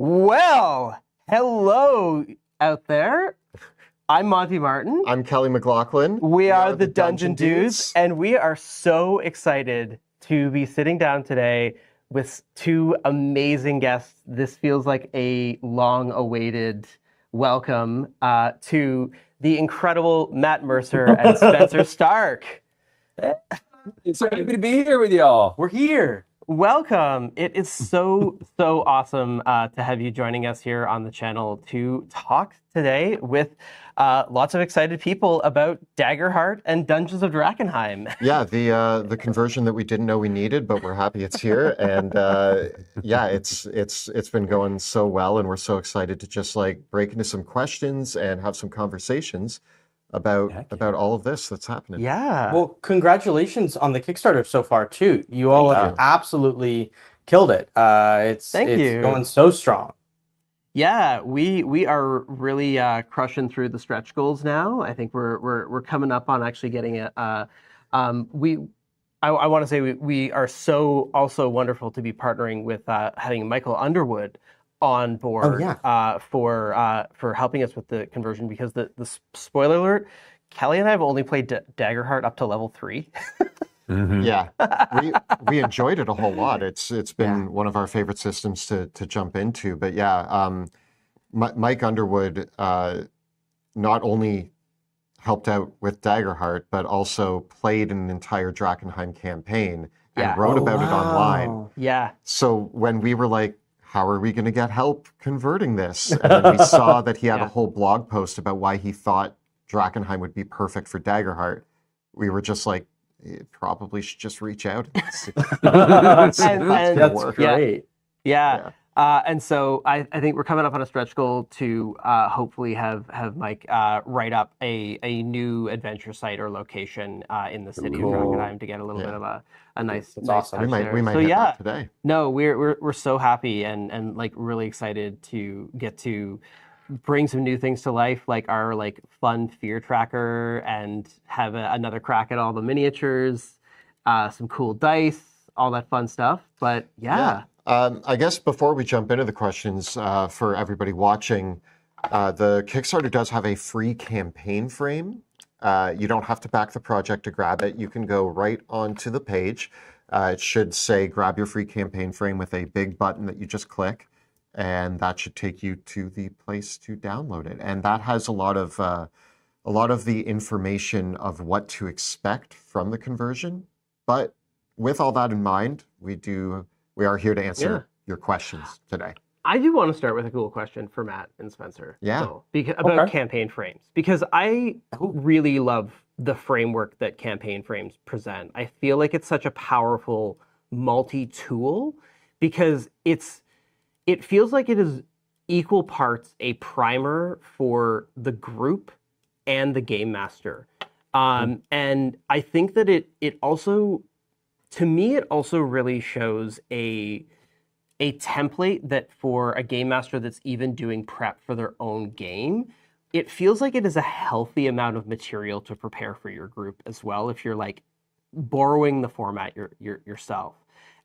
Well, hello out there. I'm Monty Martin. I'm Kelly McLaughlin. We are the Dungeon Dudes, and we are so excited to be sitting down today with two amazing guests. This feels like a long-awaited welcome to the incredible Matt Mercer and Spenser Starke. It's so happy to be here with y'all. We're here. Welcome. It is so awesome to have you joining us here on the channel to talk today with lots of excited people about Daggerheart and Dungeons of Drakkenheim. Yeah, the conversion that we didn't know we needed, but we're happy it's here. And yeah, it's been going so well, and we're so excited to just like break into some questions and have some conversations about all of this that's happening. Yeah. Well, congratulations on the Kickstarter so far too. You all have absolutely killed it. It's going so strong. Yeah, we are really crushing through the stretch goals now. I think we're coming up on actually getting it. I want to say we are so also wonderful to be partnering with having Michael Underwood on board for helping us with the conversion, because the spoiler alert, Kelly and I have only played Daggerheart up to level 3. Mm-hmm. Yeah, we enjoyed it a whole lot. It's been one of our favorite systems to jump into. But yeah, Mike Underwood not only helped out with Daggerheart, but also played an entire Drakkenheim campaign and wrote about it online. Yeah. So when we were like, how are we going to get help converting this? And then we saw that he had a whole blog post about why he thought Drakkenheim would be perfect for Daggerheart. We were just like, probably should just reach out. That's great. Yeah. And so I think we're coming up on a stretch goal to hopefully have Mike write up a new adventure site or location in the city of Drakkenheim to get a little bit of a nice. That's awesome. We might hit that today. No, we're so happy and like really excited to get to bring some new things to life, like our like fun fear tracker, and have another crack at all the miniatures, some cool dice, all that fun stuff. But yeah. I guess before we jump into the questions, for everybody watching, the Kickstarter does have a free campaign frame. You don't have to back the project to grab it. You can go right onto the page. It should say grab your free campaign frame with a big button that you just click, and that should take you to the place to download it. And that has a lot of the information of what to expect from the conversion. But with all that in mind, we are here to answer your questions today. I do want to start with a cool question for Matt and Spenser. Yeah. About campaign frames, because I really love the framework that campaign frames present. I feel like it's such a powerful multi-tool, because it feels like it is equal parts a primer for the group and the game master. And I think that it also, to me, it also really shows a template that for a game master that's even doing prep for their own game, it feels like it is a healthy amount of material to prepare for your group as well, if you're like borrowing the format yourself.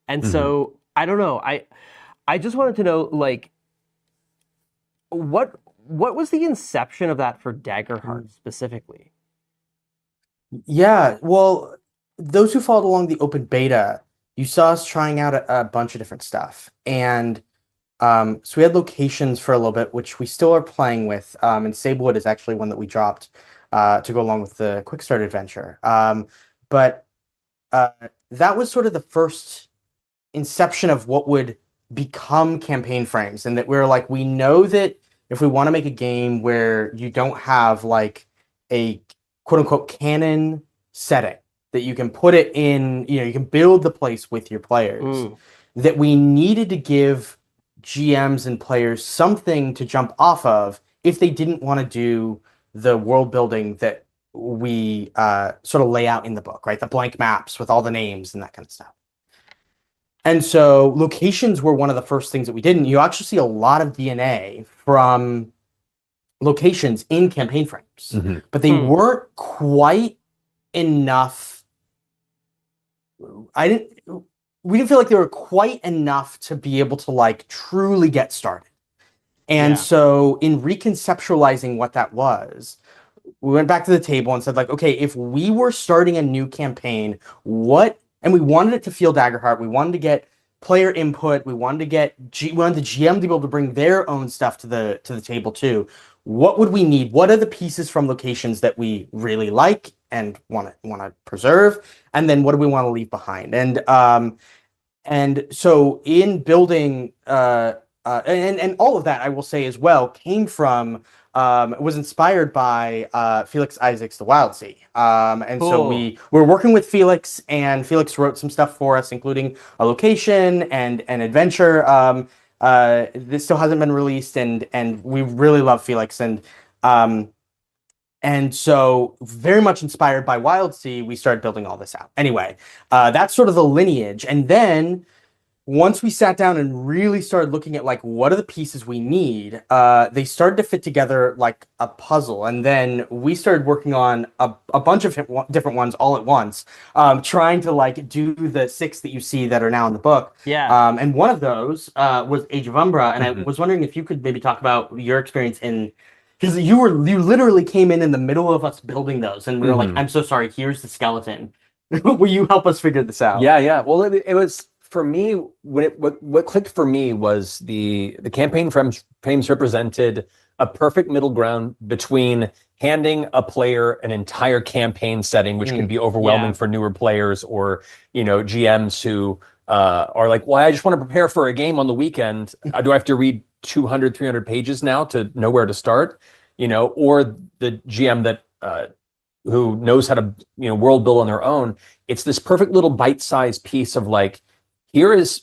And so, I don't know, I just wanted to know, like, what was the inception of that for Daggerheart specifically? Yeah, well, those who followed along the open beta, you saw us trying out a bunch of different stuff. And so we had locations for a little bit, which we still are playing with. And Sablewood is actually one that we dropped to go along with the Quick Start adventure. But that was sort of the first inception of what would become campaign frames. And that we're like, we know that if we want to make a game where you don't have like a quote unquote canon setting, that you can put it in, you can build the place with your players, that we needed to give GMs and players something to jump off of if they didn't want to do the world building that we sort of lay out in the book, right? The blank maps with all the names and that kind of stuff. And so locations were one of the first things that we did. And you actually see a lot of DNA from locations in campaign frames, but they weren't quite enough. We didn't feel like they were quite enough to be able to like truly get started. And Yeah. so in reconceptualizing what that was, we went back to the table and said, like, okay, if we were starting a new campaign, and we wanted it to feel Daggerheart, we wanted to get player input, we wanted we wanted the GM to be able to bring their own stuff to the table too. What would we need? What are the pieces from locations that we really like and want to preserve? And then what do we want to leave behind? And so in building and all of that, I will say as well, came from was inspired by Felix Isaac's The Wild Sea. And so Cool. we were working with Felix, and Felix wrote some stuff for us, including a location and an adventure. This still hasn't been released, and we really love Felix. And so, very much inspired by Wild Sea, we started building all this out. Anyway, that's sort of the lineage. And then once we sat down and really started looking at like what are the pieces we need, they started to fit together like a puzzle. And then we started working on a bunch of different ones all at once, trying to like do the 6 that you see that are now in the book. Yeah. And one of those was Age of Umbra. And I was wondering if you could maybe talk about your experience in, because you literally came in the middle of us building those, and we were like, I'm so sorry, here's the skeleton. Will you help us figure this out? Yeah. Well, it was for me what clicked for me was the campaign frames represented a perfect middle ground between handing a player an entire campaign setting, which can be overwhelming for newer players, or GMs who are like, well, I just want to prepare for a game on the weekend. Do I have to read 200, 300 pages now to know where to start? Or the GM that who knows how to world build on their own. It's this perfect little bite-sized piece of like, here is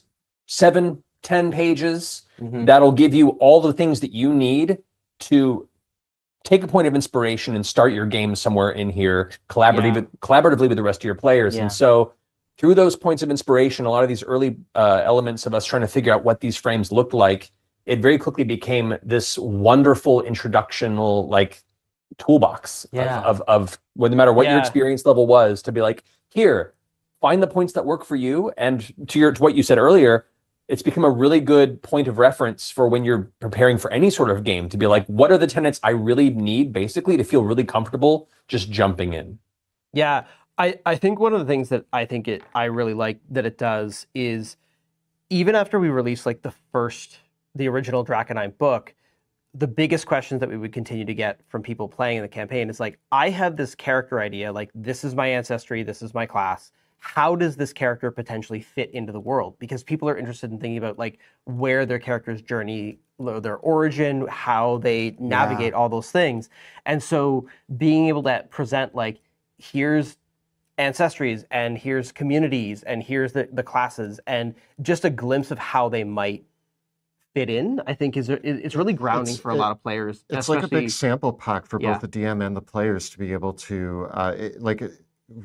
7-10 pages that'll give you all the things that you need to take a point of inspiration and start your game somewhere in here collaboratively with the rest of your players. And so through those points of inspiration, a lot of these early elements of us trying to figure out what these frames looked like, it very quickly became this wonderful introductional like toolbox of well, no matter what your experience level was, to be like, here, find the points that work for you. And to what you said earlier, it's become a really good point of reference for when you're preparing for any sort of game, to be like, what are the tenets I really need basically to feel really comfortable just jumping in? Yeah. I think one of the things that I really like that it does is, even after we released like the original Drakkenheim book, the biggest questions that we would continue to get from people playing in the campaign is like, I have this character idea, like this is my ancestry, this is my class. How does this character potentially fit into the world? Because people are interested in thinking about like where their character's journey, their origin, how they navigate all those things. And so being able to present like, here's ancestries and here's communities and here's the classes, and just a glimpse of how they might fit in, I think it's really grounding for a lot of players. It's like a big sample pack for both the DM and the players to be able to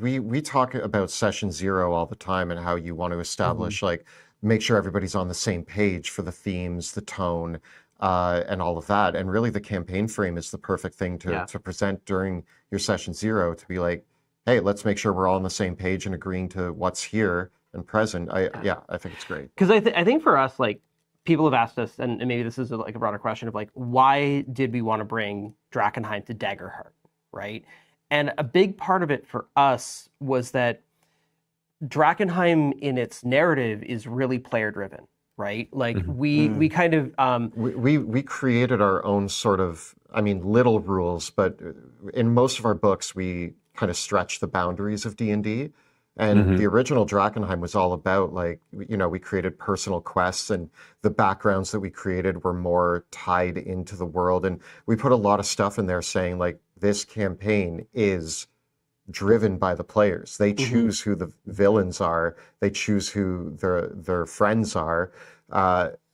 we talk about session 0 all the time, and how you want to establish like, make sure everybody's on the same page for the themes, the tone, and all of that. And really the campaign frame is the perfect thing to present during your session 0, to be like, hey, let's make sure we're all on the same page and agreeing to what's here and present. I think it's great. Because I think for us, like, people have asked us, and maybe this is like a broader question of like, why did we want to bring Drakkenheim to Daggerheart, right? And a big part of it for us was that Drakkenheim in its narrative is really player driven, right? Like we kind of we created our own sort of, little rules, but in most of our books we kind of stretch the boundaries of D&D. And the original Drakkenheim was all about like, we created personal quests, and the backgrounds that we created were more tied into the world. And we put a lot of stuff in there saying like, this campaign is driven by the players. They choose who the villains are. They choose who their friends are.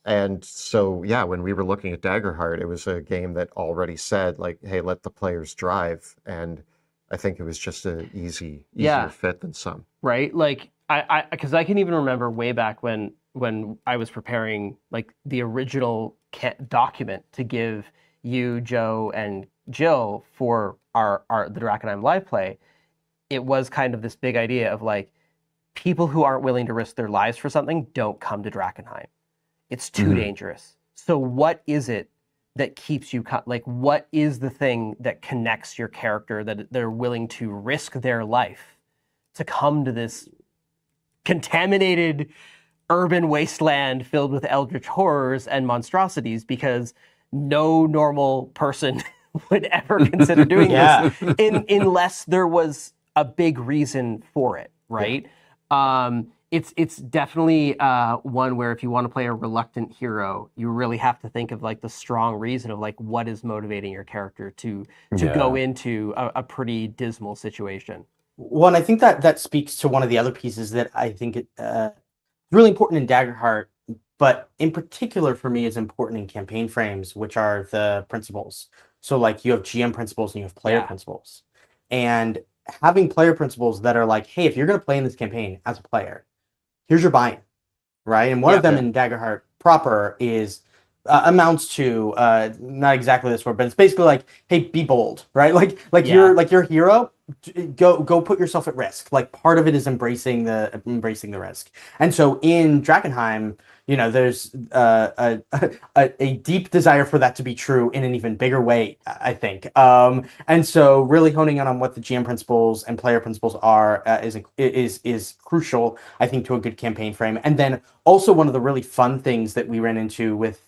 And so, when we were looking at Daggerheart, it was a game that already said like, hey, let the players drive. And I think it was just an easier fit than some. Right? Like, because I can even remember way back when I was preparing like the original document to give you, Joe, and Jill for the Drakkenheim live play. It was kind of this big idea of like, people who aren't willing to risk their lives for something don't come to Drakkenheim. It's too dangerous. So what is it that keeps you like what is the thing that connects your character that they're willing to risk their life to come to this contaminated urban wasteland filled with eldritch horrors and monstrosities, because no normal person would ever consider doing Yeah. this unless there was a big reason for it, right? It's definitely one where if you want to play a reluctant hero, you really have to think of like the strong reason of like what is motivating your character to go into a pretty dismal situation. Well, and I think that speaks to one of the other pieces that I think really important in Daggerheart, but in particular for me is important in campaign frames, which are the principles. So like you have GM principles and you have player principles. And having player principles that are like, hey, if you're going to play in this campaign as a player, here's your buy-in, right? And one of them in Daggerheart proper is amounts to not exactly this word, but it's basically like, hey, be bold, right? Like you're hero, go put yourself at risk. Like part of it is embracing the risk. And so in Drakkenheim, you know, there's a deep desire for that to be true in an even bigger way, I think. And so really honing in on what the GM principles and player principles are is crucial, I think, to a good campaign frame. And then also one of the really fun things that we ran into with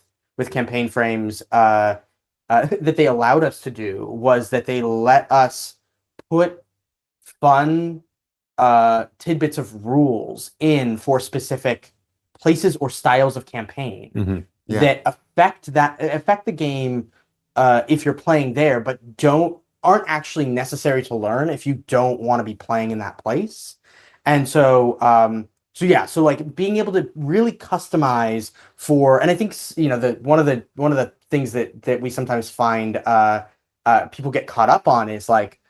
campaign frames that they allowed us to do was that they let us put fun tidbits of rules in for specific places or styles of campaign that affect the game if you're playing there, but aren't actually necessary to learn if you don't want to be playing in that place. And so so like being able to really customize for, and I think, you know, one of the things that we sometimes find people get caught up on is like,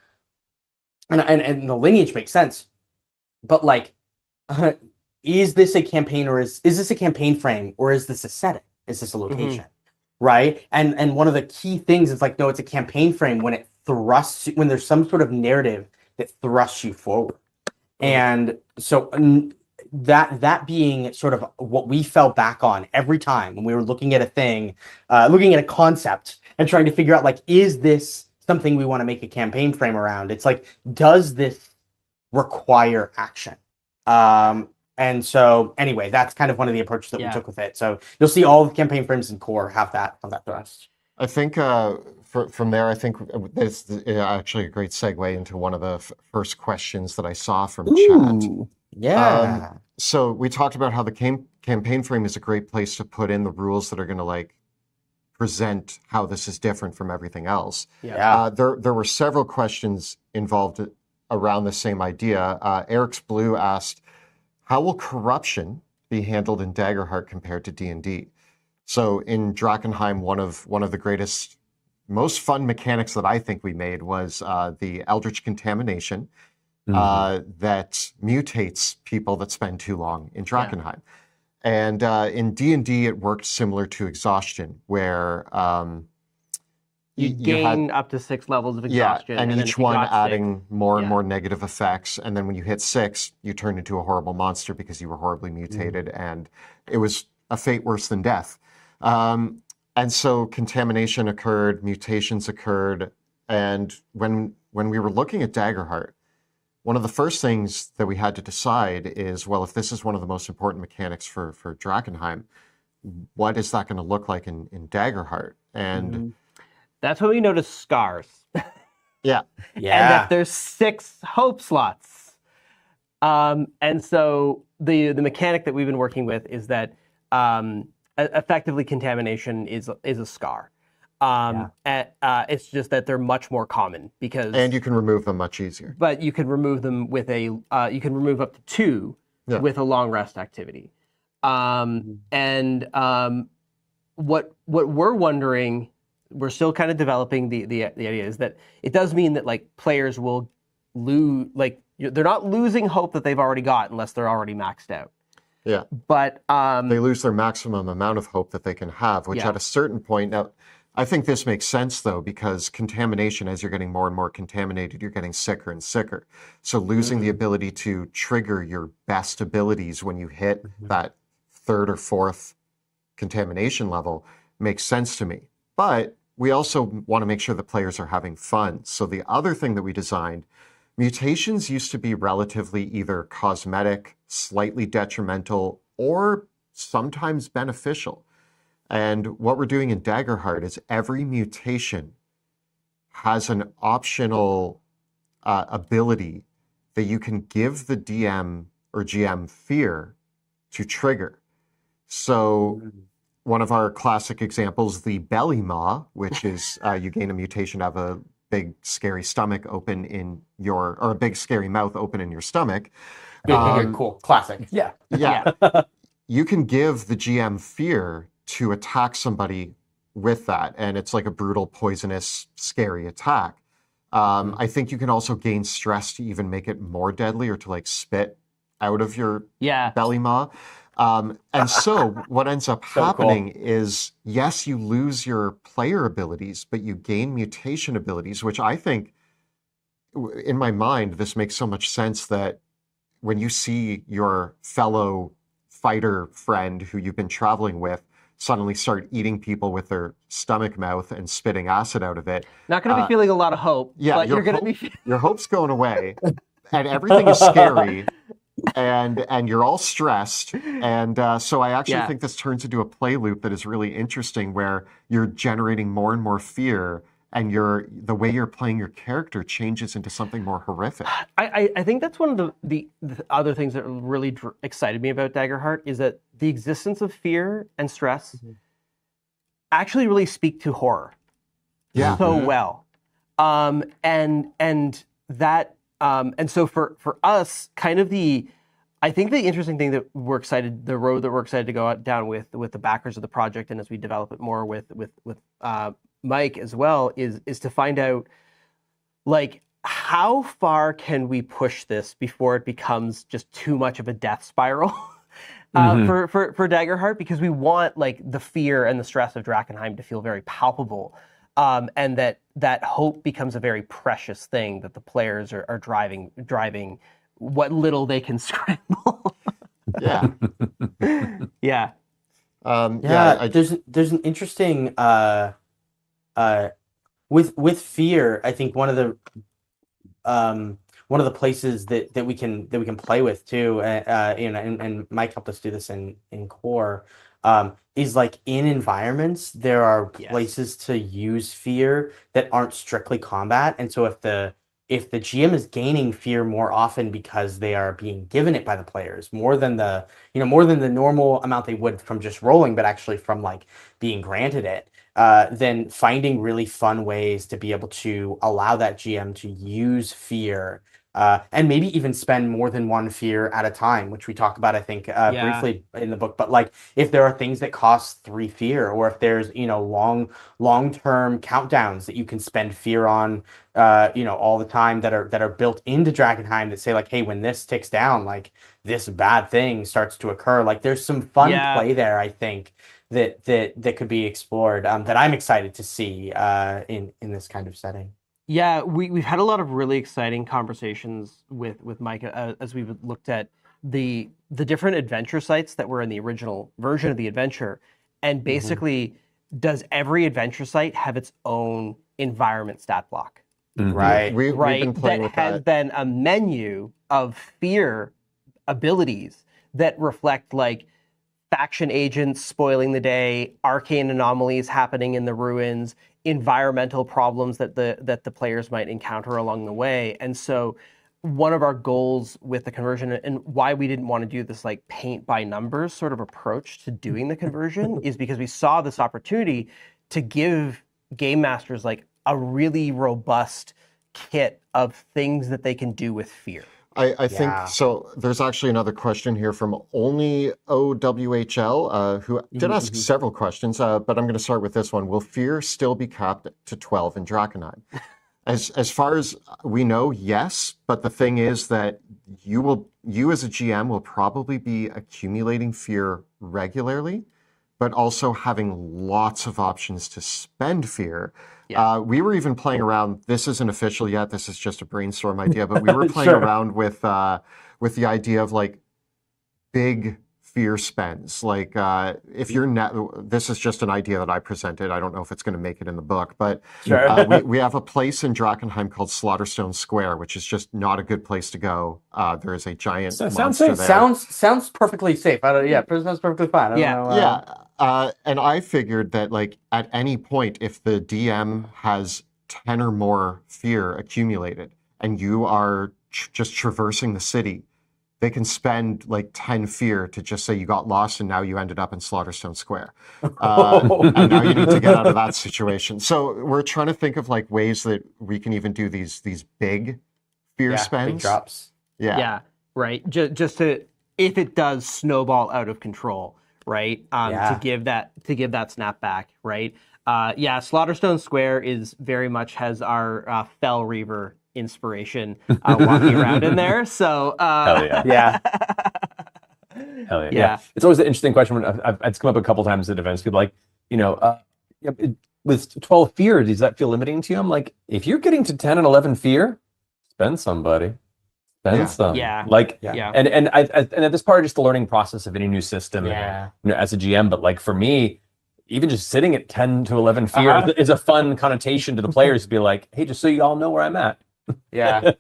and the lineage makes sense, but like, is this a campaign, or is this a campaign frame, or is this a setting? Is this a location? Right? And one of the key things is like, no, it's a campaign frame when when there's some sort of narrative that thrusts you forward. And so that being sort of what we fell back on every time when we were looking at a thing, looking at a concept and trying to figure out, like, is this something we want to make a campaign frame around? It's like, does this require action? And so anyway, that's kind of one of the approaches that we took with it. So you'll see all the campaign frames in core have that thrust. I think from there, I think it's actually a great segue into one of the first questions that I saw from chat. Yeah. So we talked about how the campaign frame is a great place to put in the rules that are going to like present how this is different from everything else. There were several questions involved around the same idea. Eric's Blue asked, how will corruption be handled in Daggerheart compared to D&D? So in Drakkenheim, one of the greatest, most fun mechanics that I think we made was the Eldritch Contamination that mutates people that spend too long in Drakkenheim. And in D&D, it worked similar to Exhaustion, where you gain up to 6 levels of exhaustion. And each one adding more and more negative effects. And then when you hit 6, you turn into a horrible monster because you were horribly mutated. And it was a fate worse than death. And so contamination occurred, mutations occurred. And when we were looking at Daggerheart, one of the first things that we had to decide is, well, if this is one of the most important mechanics for Drakkenheim, what is that going to look like in Daggerheart? And that's when we noticed scars. And that there's 6 hope slots. And so the mechanic that we've been working with is that effectively contamination is a scar. It's just that they're much more common and you can remove them much easier. But you can remove them with you can remove up to 2 with a long rest activity. And what we're wondering, we're still kind of developing the idea, is that it does mean that like players will lose, like they're not losing hope that they've already got unless they're already maxed out. Yeah. But they lose their maximum amount of hope that they can have, which at a certain point, now I think this makes sense though, because contamination, as you're getting more and more contaminated, you're getting sicker and sicker. So losing the ability to trigger your best abilities when you hit that 3rd or 4th contamination level makes sense to me. But we also want to make sure the players are having fun. So the other thing that we designed, mutations used to be relatively either cosmetic, slightly detrimental, or sometimes beneficial. And what we're doing in Daggerheart is every mutation has an optional ability that you can give the DM or GM fear to trigger. So one of our classic examples, the belly maw, which is you gain a mutation of a big scary stomach open in your, or a big scary mouth open in your stomach. Cool, classic. Yeah. Yeah. You can give the GM fear to attack somebody with that, and it's like a brutal, poisonous, scary attack. I think you can also gain stress to even make it more deadly, or to like spit out of your belly maw. And so what ends up happening is, yes, you lose your player abilities, but you gain mutation abilities, which I think, in my mind, this makes so much sense that when you see your fellow fighter friend who you've been traveling with suddenly start eating people with their stomach mouth and spitting acid out of it. Not going to be feeling a lot of hope, but you're going to be... Your hope's going away, and everything is scary, and you're all stressed. And so I actually think this turns into a play loop that is really interesting, where you're generating more and more fear, and the way you're playing your character changes into something more horrific. I think that's one of the other things that really excited me about Daggerheart, is that the existence of fear and stress actually really speak to horror so well. And so for us, kind of I think the interesting thing that the road that we're excited to go down with the backers of the project, and as we develop it more with Mike as well, is to find out, like, how far can we push this before it becomes just too much of a death spiral for Daggerheart, because we want, like, the fear and the stress of Drakkenheim to feel very palpable, and that hope becomes a very precious thing that the players are driving what little they can scramble. There's an interesting with fear. I think one of the places that we can play with too, and Mike helped us do this in core, is like in environments there are places to use fear that aren't strictly combat, and so if the GM is gaining fear more often because they are being given it by the players, more than the normal amount they would from just rolling, but actually from like being granted it, then finding really fun ways to be able to allow that GM to use fear, and maybe even spend more than one fear at a time, which we talk about, I think, briefly in the book. But like, if there are things that cost 3 fear, or if there's long-term countdowns that you can spend fear on, all the time, that are built into Drakkenheim, that say like, hey, when this ticks down, like, this bad thing starts to occur. Like, there's some fun play there, I think, that could be explored, that I'm excited to see in this kind of setting. Yeah, we've had a lot of really exciting conversations with Mike as we've looked at the different adventure sites that were in the original version of the adventure, and basically, does every adventure site have its own environment stat block? Right. We've been playing with that. Has then a menu of fear abilities that reflect, like, faction agents spoiling the day, arcane anomalies happening in the ruins, environmental problems that the players might encounter along the way. And so one of our goals with the conversion, and why we didn't want to do this like paint by numbers sort of approach to doing the conversion, is because we saw this opportunity to give game masters like a really robust kit of things that they can do with fear. I think so. There's actually another question here from Only OWHL, who did ask several questions, but I'm going to start with this one. Will fear still be capped to 12 in Drakkenheim? As far as we know, yes. But the thing is that you as a GM will probably be accumulating fear regularly, but also having lots of options to spend fear. Yeah. We were even playing around. This isn't official yet. This is just a brainstorm idea. But we were playing around with the idea of like big fear spends. Like if you're this is just an idea that I presented. I don't know if it's going to make it in the book, but Sure. we have a place in Drakkenheim called Slaughterstone Square, which is just not a good place to go. There is a giant Sounds monster safe. there. Sounds perfectly safe. I don't. Yeah, sounds perfectly fine. I don't Yeah. know. Yeah, and I figured that like at any point, if the DM has 10 or more fear accumulated, and you are just traversing the city, they can spend like 10 fear to just say you got lost and now you ended up in Slaughterstone Square. And now you need to get out of that situation. So we're trying to think of like ways that we can even do these big fear spends. Big drops. Yeah, right. Just to, if it does snowball out of control, right? To give that snap back, right? Slaughterstone Square is very much has our Fell Reaver inspiration walking around in there. So Hell yeah. Yeah. Hell yeah. Yeah. It's always an interesting question. It's come up a couple times at events. People like, with 12 fear, does that feel limiting to you? I'm like, if you're getting to 10 and 11 fear, spend somebody. Spend some. Yeah. Like, Yeah. And this part is just the learning process of any new system. Yeah. As a GM, but like for me, even just sitting at 10 to 11 fear is a fun connotation to the players to be like, hey, just so you all know where I'm at. Yeah.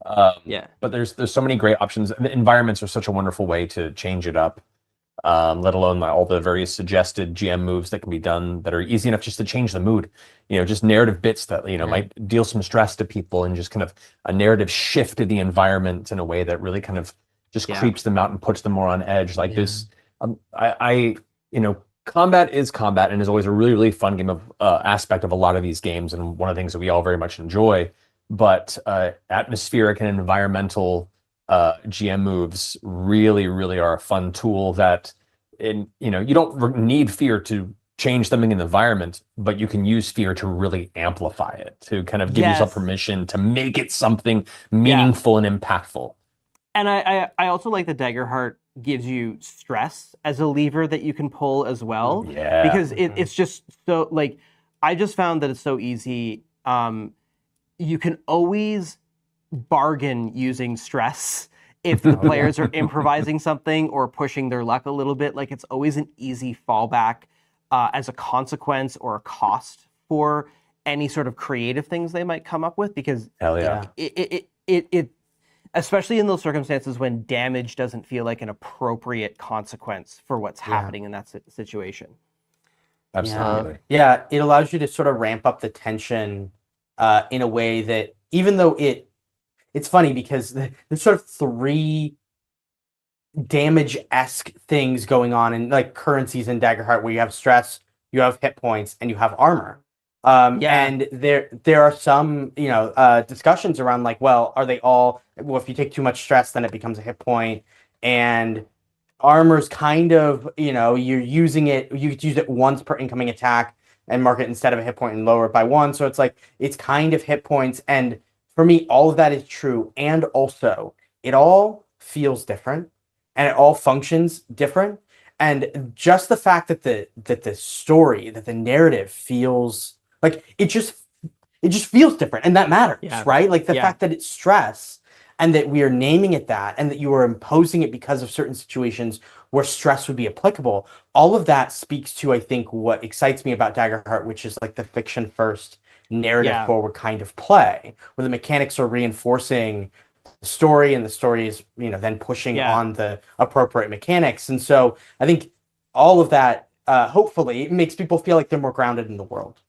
But there's so many great options. The environments are such a wonderful way to change it up. Let alone all the various suggested GM moves that can be done that are easy enough just to change the mood. Just narrative bits that might deal some stress to people, and just kind of a narrative shift to the environment in a way that really kind of just creeps them out and puts them more on edge. Like this, combat is combat and is always a really, really fun game of aspect of a lot of these games, and one of the things that we all very much enjoy. But atmospheric and environmental GM moves really, really are a fun tool that, you don't need fear to change something in the environment, but you can use fear to really amplify it, to kind of give yourself permission to make it something meaningful and impactful. And I also like that Daggerheart gives you stress as a lever that you can pull as well. Yeah. Because it's just so, like, I just found that it's so easy. You can always bargain using stress if the players are improvising something or pushing their luck a little bit. Like, it's always an easy fallback as a consequence or a cost for any sort of creative things they might come up with, because Hell yeah. it especially in those circumstances when damage doesn't feel like an appropriate consequence for what's happening in that situation. Absolutely. Yeah, it allows you to sort of ramp up the tension in a way that, even though it's funny because there's sort of three damage-esque things going on in like currencies in Daggerheart, where you have stress, you have hit points, and you have armor. And there are some discussions around like, well, are they all? Well, if you take too much stress, then it becomes a hit point, and armor's kind of you're using it. You could use it once per incoming attack and mark it instead of a hit point and lower it by one. So it's like it's kind of hit points, and for me, all of that is true, and also it all feels different, and it all functions different, and just the fact that the story, that the narrative feels like it just feels different, and that matters, right? Like the fact that it's stress, and that we are naming it that, and that you are imposing it because of certain situations where stress would be applicable. All of that speaks to, I think, what excites me about Daggerheart, which is like the fiction first, narrative forward kind of play, where the mechanics are reinforcing the story, and the story is then pushing on the appropriate mechanics. And so I think all of that hopefully makes people feel like they're more grounded in the world.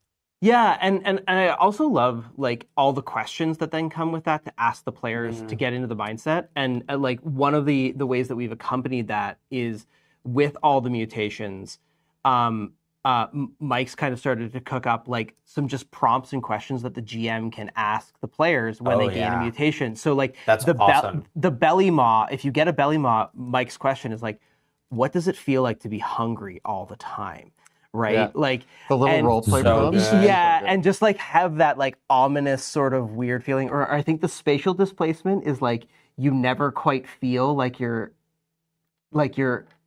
Yeah, and I also love like all the questions that then come with that to ask the players to get into the mindset. And like one of the ways that we've accompanied that is with all the mutations. Mike's kind of started to cook up like some just prompts and questions that the GM can ask the players when they gain a mutation. So like that's awesome. The belly maw, if you get a belly maw, Mike's question is like, what does it feel like to be hungry all the time? Right? Yeah. Like the little role play prompts. and just like have that like ominous sort of weird feeling. Or I think the spatial displacement is like you never quite feel like you're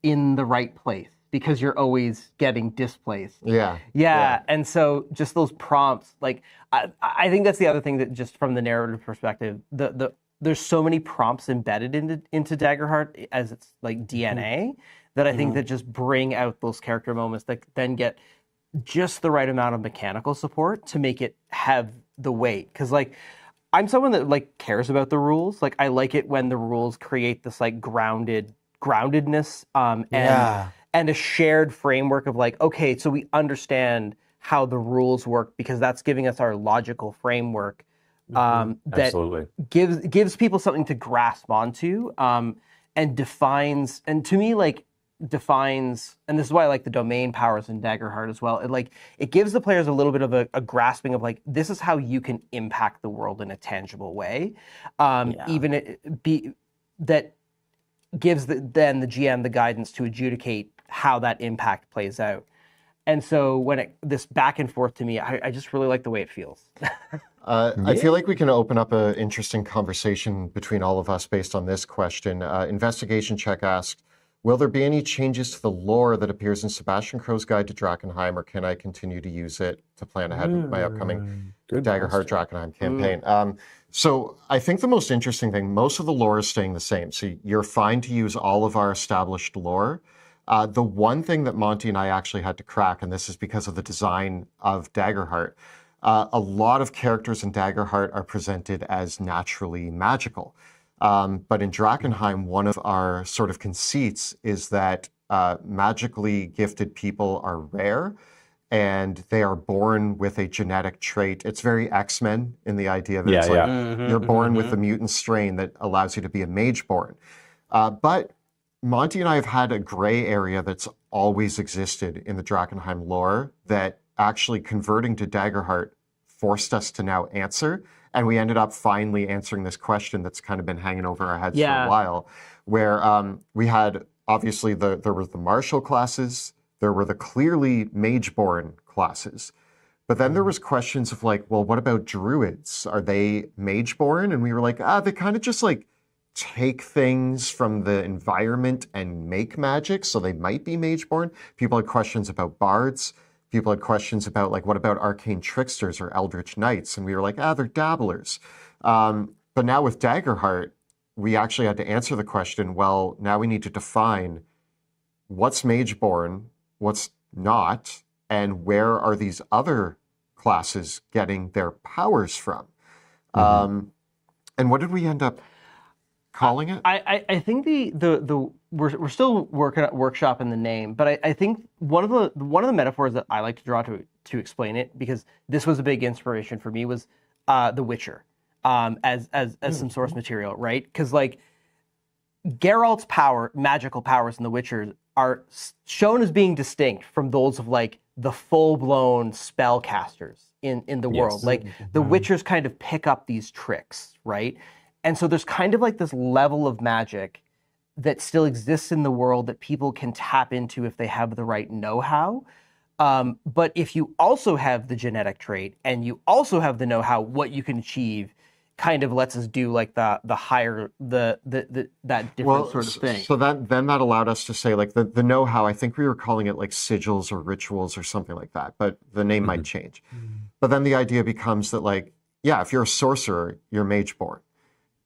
in the right place, because you're always getting displaced. Yeah. And so just those prompts, like I think that's the other thing that just from the narrative perspective, the there's so many prompts embedded into Daggerheart as its like DNA that I think that just bring out those character moments that then get just the right amount of mechanical support to make it have the weight. Because like I'm someone that like cares about the rules. Like I like it when the rules create this like groundedness and a shared framework of like, okay, so we understand how the rules work because that's giving us our logical framework that Absolutely. gives people something to grasp onto and defines, and to me like defines, and this is why I like the domain powers in Daggerheart as well. It gives the players a little bit of a grasping of like, this is how you can impact the world in a tangible way. That gives then the GM the guidance to adjudicate how that impact plays out. And so when this back and forth to me, I just really like the way it feels. I feel like we can open up an interesting conversation between all of us based on this question. Investigation Check asks, will there be any changes to the lore that appears in Sebastian Crow's Guide to Drakkenheim, or can I continue to use it to plan ahead with my upcoming Daggerheart Drakkenheim campaign? So I think the most interesting thing, most of the lore is staying the same. So you're fine to use all of our established lore. The one thing that Monty and I actually had to crack, and this is because of the design of Daggerheart, a lot of characters in Daggerheart are presented as naturally magical. But in Drakkenheim, one of our sort of conceits is that magically gifted people are rare and they are born with a genetic trait. It's very X-Men in the idea that you're born with the mutant strain that allows you to be a mage-born. But Monty and I have had a gray area that's always existed in the Drakkenheim lore that actually converting to Daggerheart forced us to now answer. And we ended up finally answering this question that's kind of been hanging over our heads for a while, where we had, obviously, there were the martial classes, there were the clearly mage-born classes. But then there was questions of like, well, what about druids? Are they mage-born? And we were like, they kind of just like take things from the environment and make magic, so they might be mage-born. People had questions about bards. People had questions about like, what about arcane tricksters or eldritch knights? And we were like, they're dabblers. But now with Daggerheart, we actually had to answer the question, well, now we need to define what's mage-born, what's not, and where are these other classes getting their powers from? And what did we end up calling it? I think we're still workshopping the name, but I think one of the metaphors that I like to draw to explain it, because this was a big inspiration for me, was The Witcher as some source material, right? Because like Geralt's magical powers in The Witcher are shown as being distinct from those of like the full-blown spellcasters in the world. Like the Witchers kind of pick up these tricks, right? And so there's kind of like this level of magic that still exists in the world that people can tap into if they have the right know-how. But if you also have the genetic trait and you also have the know-how, what you can achieve kind of lets us do like that different sort of thing. So that allowed us to say like the know-how, I think we were calling it like sigils or rituals or something like that, but the name might change. But then the idea becomes that like, if you're a sorcerer, you're mage-born.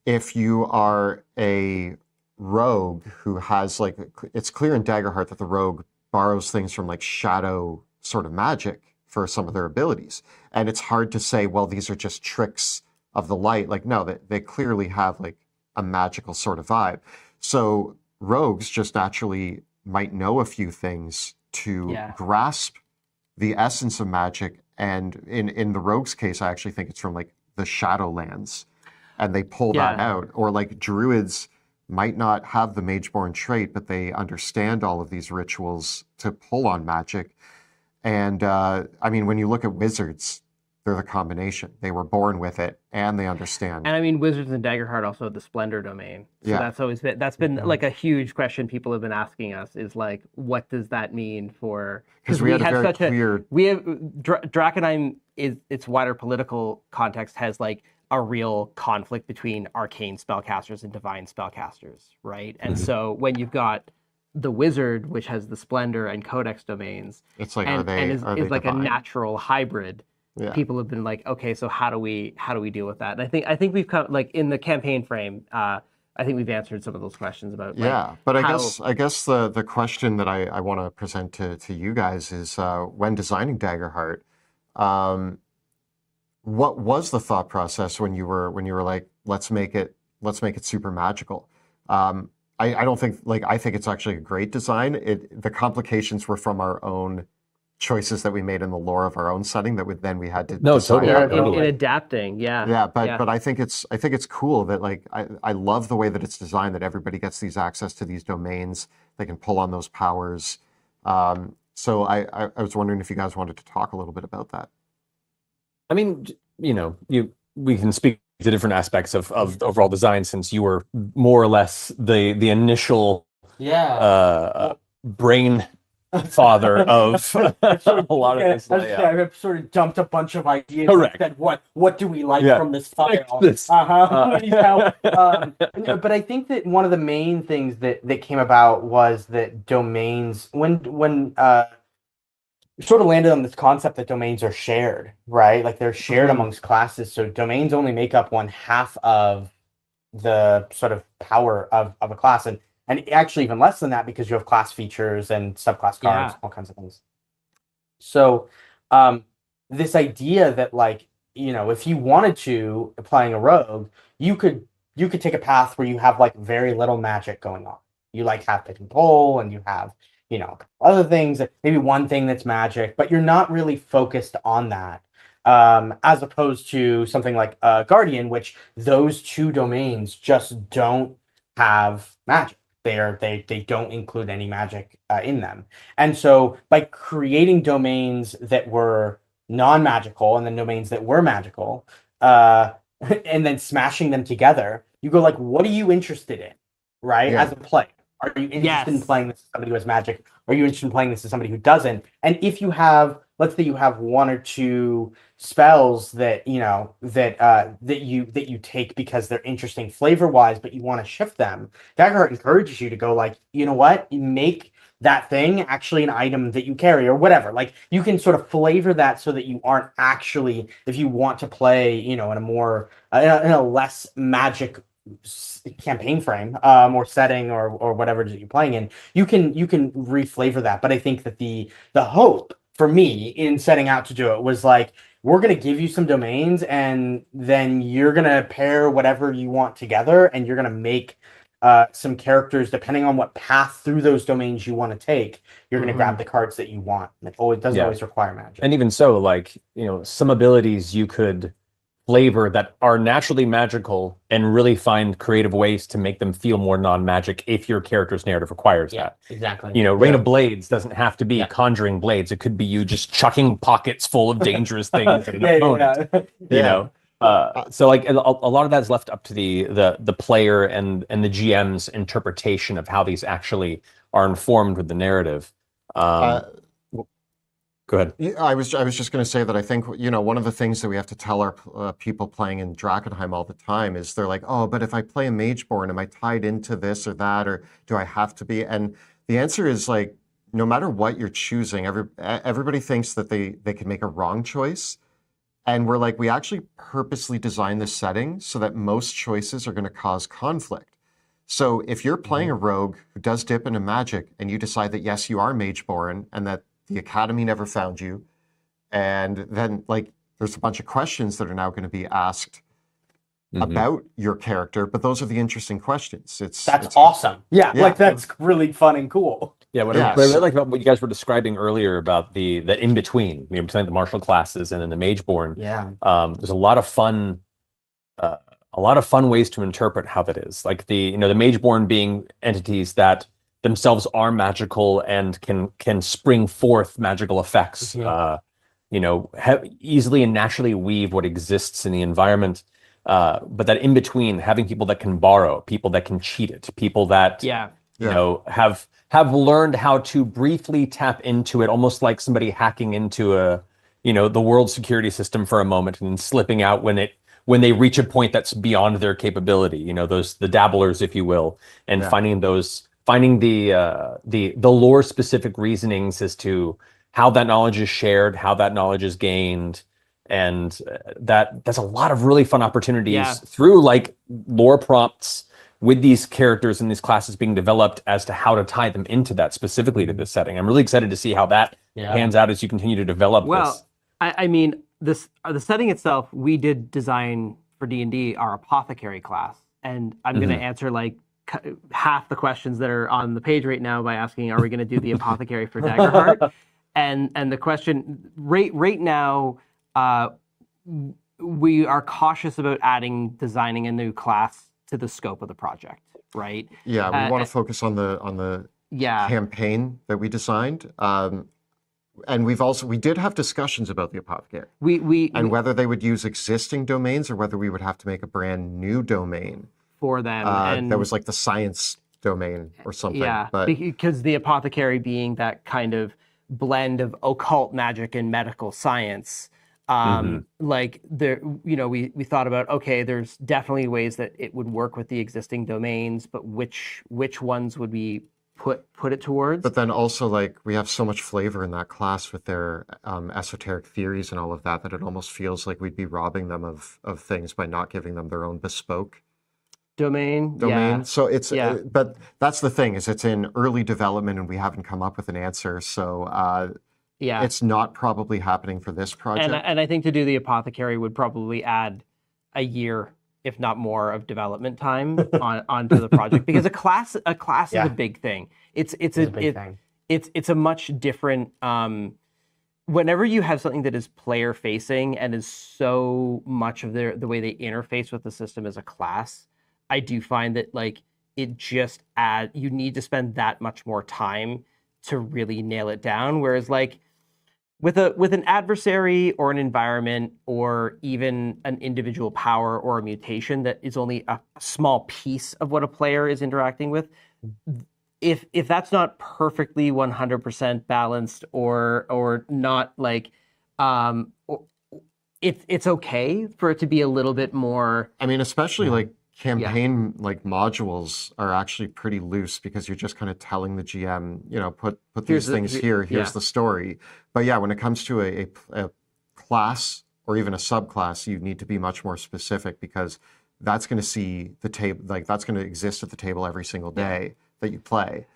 If you are a rogue who has like, it's clear in Daggerheart that the rogue borrows things from like shadow sort of magic for some of their abilities. And it's hard to say, well, these are just tricks of the light. Like, no, they clearly have like a magical sort of vibe. So rogues just naturally might know a few things to grasp the essence of magic. And in the rogue's case, I actually think it's from like the Shadowlands. And they pull that out. Or like druids might not have the mage-born trait, but they understand all of these rituals to pull on magic. And I mean, when you look at wizards, they're the combination. They were born with it and they understand. And I mean, wizards and Daggerheart also have the Splendor domain. So that's been like a huge question people have been asking us, is like, what does that mean for... Because we have Drakkenheim, its wider political context has like a real conflict between arcane spellcasters and divine spellcasters, right? And so when you've got the wizard, which has the Splendor and Codex domains, it's like, is like a natural hybrid, Yeah. people have been like, okay, so how do we deal with that? And I think we've come like in the campaign frame. I think we've answered some of those questions about Yeah, but how, I guess the question that I want to present to you guys is when designing Daggerheart, um, what was the thought process when you were like, let's make it super magical? I don't think like I think it's actually a great design. The complications were from our own choices that we made in the lore of our own setting that we had to No, decide totally. how in, to in do it. adapting. Yeah, but I think it's cool that like I love the way that it's designed, that everybody gets these access to these domains. They can pull on those powers. So I was wondering if you guys wanted to talk a little bit about that. I mean, we can speak to different aspects of the overall design, since you were more or less the initial brain father of a lot of this layout. I've sort of dumped a bunch of ideas. Correct. Said, what do we like from this file? This. But I think that one of the main things that came about was that domains, when sort of landed on this concept that domains are shared, right? Like they're shared amongst classes. So domains only make up 1/2 of the sort of power of a class. And actually even less than that, because you have class features and subclass cards, all kinds of things. So this idea that like, if you wanted to, playing a rogue, you could take a path where you have like very little magic going on. You like have pick and pull, and you have other things, maybe one thing that's magic, but you're not really focused on that. As opposed to something like Guardian, which those two domains just don't have magic. They don't include any magic in them. And so by creating domains that were non-magical and then domains that were magical, and then smashing them together, you go like, what are you interested in, right? Yeah. As a player. Are you interested in playing this as somebody who has magic? Are you interested in playing this as somebody who doesn't? And if you have, let's say you have one or two spells that that you take because they're interesting flavor wise, but you want to shift them, Daggerheart encourages you to go like, you know what, make that thing actually an item that you carry or whatever. Like you can sort of flavor that so that you aren't actually, if you want to play, in a more in a less magic campaign frame or setting or whatever it is you're playing in, you can reflavor that. But I think that the hope for me in setting out to do it was like, we're going to give you some domains, and then you're going to pair whatever you want together, and you're going to make some characters depending on what path through those domains you want to take. You're going to grab the cards that you want. It doesn't always require magic. And even so, like, some abilities you could flavor that are naturally magical and really find creative ways to make them feel more non-magic if your character's narrative requires that. Exactly. Rain of Blades doesn't have to be conjuring blades. It could be you just chucking pockets full of dangerous things at an opponent. So like a lot of that is left up to the player and the GM's interpretation of how these actually are informed with the narrative. Go ahead. Yeah, I was just going to say that I think one of the things that we have to tell our people playing in Drakkenheim all the time is they're like, oh, but if I play a Mageborn, am I tied into this or that, or do I have to be? And the answer is like, no matter what you're choosing, everybody thinks that they can make a wrong choice, and we're like, we actually purposely designed this setting so that most choices are going to cause conflict. So if you're playing a rogue who does dip into magic, and you decide that yes, you are Mageborn, and that the Academy never found you, and then like there's a bunch of questions that are now going to be asked about your character, but those are the interesting questions. It's awesome. Yeah, like that's really fun and cool. Yeah, what I really like about what you guys were describing earlier about the in between, between the martial classes and then the Mageborn. Yeah, there's a lot of fun ways to interpret how that is. Like the Mageborn being entities that themselves are magical and can spring forth magical effects. Easily and naturally weave what exists in the environment. But that in between, having people that can borrow, people that can cheat it, people that have learned how to briefly tap into it, almost like somebody hacking into the world security system for a moment and then slipping out when they reach a point that's beyond their capability. The dabblers, if you will, and finding the lore specific reasonings as to how that knowledge is shared, how that knowledge is gained, and that's a lot of really fun opportunities Yeah. through like lore prompts with these characters and these classes being developed as to how to tie them into that specifically to this setting. I'm really excited to see how that pans out as you continue to develop Well, this. I mean, the setting itself, we did design for D&D our apothecary class, and I'm going to answer like half the questions that are on the page right now by asking, are we going to do the apothecary for Daggerheart? And the question right now, we are cautious about designing a new class to the scope of the project, right? Yeah, we want to focus on the campaign that we designed. And we did have discussions about the apothecary. And whether they would use existing domains or whether we would have to make a brand new domain for them. And that was like the science domain or something. Yeah, but because the apothecary being that kind of blend of occult magic and medical science. Like there, we thought about, okay, there's definitely ways that it would work with the existing domains, but which ones would we put it towards? But then also, like, we have so much flavor in that class with their esoteric theories and all of that it almost feels like we'd be robbing them of things by not giving them their own bespoke domain. Yeah. So it's but that's the thing, is it's in early development and we haven't come up with an answer. So it's not probably happening for this project. And I think to do the apothecary would probably add a year, if not more, of development time onto the project, because a class is a big thing. It's a big thing. It's a much different. Whenever you have something that is player facing and is so much of the way they interface with the system as a class, I do find that like it just you need to spend that much more time to really nail it down. Whereas like with an adversary or an environment or even an individual power or a mutation that is only a small piece of what a player is interacting with, if that's not perfectly 100% balanced or not like it's okay for it to be a little bit more. I mean, especially like campaign like modules are actually pretty loose, because you're just kind of telling the GM, put these things here, here's the story. But yeah, when it comes to a class or even a subclass, you need to be much more specific, because that's going to see the table, like that's going to exist at the table every single day that you play,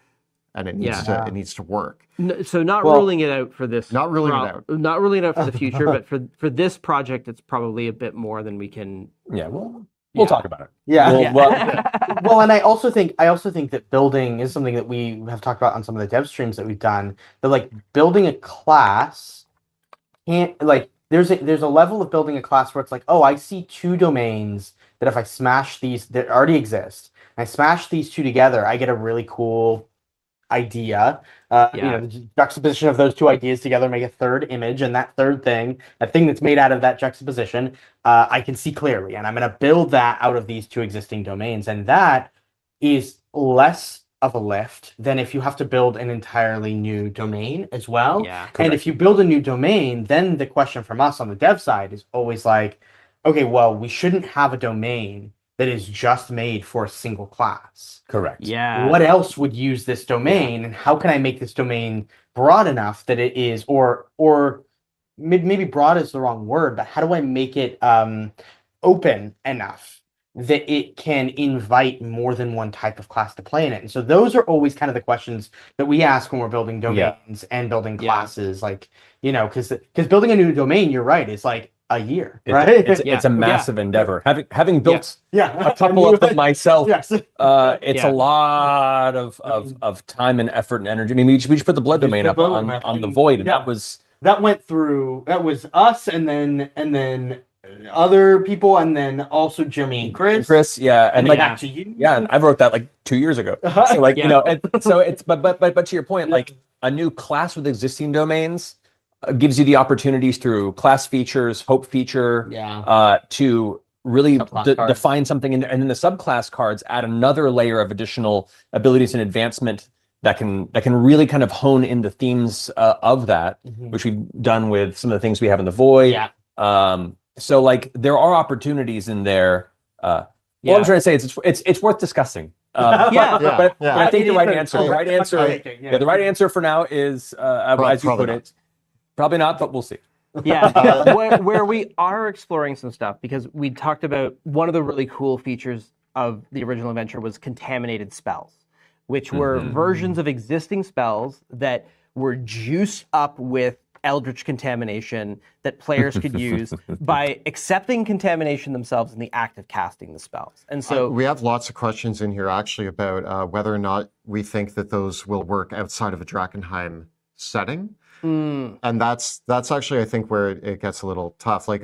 and it needs to work. So not ruling it out for this. Not ruling it out. Not ruling it out for the future, but for this project, it's probably a bit more than we can. Yeah, we'll talk about it. Yeah. Well, and I also think that building is something that we have talked about on some of the dev streams that we've done. That like building a class can't like there's a level of building a class where it's like, oh, I see two domains that if I smash these that already exist, and I smash these two together, I get a really cool idea. The juxtaposition of those two ideas together make a third image, and that third thing, that thing that's made out of that juxtaposition, I can see clearly, and I'm going to build that out of these two existing domains, and that is less of a lift than if you have to build an entirely new domain as well. And if you build a new domain, then the question from us on the dev side is always like, okay, well, we shouldn't have a domain that is just made for a single class. Correct. Yeah. What else would use this domain, and how can I make this domain broad enough that it is, or maybe broad is the wrong word, but how do I make it open enough that it can invite more than one type of class to play in it? And so those are always kind of the questions that we ask when we're building domains and building classes. Like, because building a new domain, you're right, is like a year, right? It's a massive endeavor. Having built a couple of them myself, it's a lot of time and effort and energy. I mean, we just put the blood domain up on the Void, and that was us, and then other people, and then also Jeremy and Chris, and like back to you. And I wrote that like 2 years ago. So like so it's but to your point, like a new class with existing domains gives you the opportunities through class features, hope feature, to really define something, and then the subclass cards add another layer of additional abilities and advancement that can really kind of hone in the themes of that, which we've done with some of the things we have in the Void. So like there are opportunities in there. What I'm trying to say is it's worth discussing. But I think the right answer for now is, as you put it, probably not, but we'll see. Yeah, where we are exploring some stuff, because we talked about one of the really cool features of the original adventure was contaminated spells, which were versions of existing spells that were juiced up with eldritch contamination that players could use by accepting contamination themselves in the act of casting the spells. And so we have lots of questions in here actually about whether or not we think that those will work outside of a Drakkenheim setting. And that's actually, I think, where it gets a little tough. Like,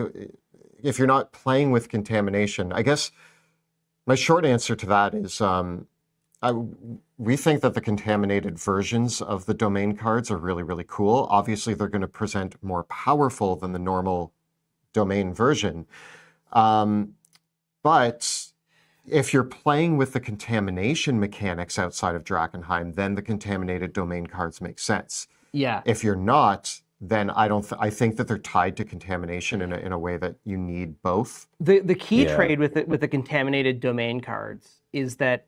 if you're not playing with contamination, I guess my short answer to that is we think that the contaminated versions of the domain cards are really, really cool. Obviously, they're going to present more powerful than the normal domain version. But if you're playing with the contamination mechanics outside of Drakkenheim, then the contaminated domain cards make sense. yeah, If you're not, then I think that they're tied to contamination in a way that you need both. the key trade with the contaminated domain cards is that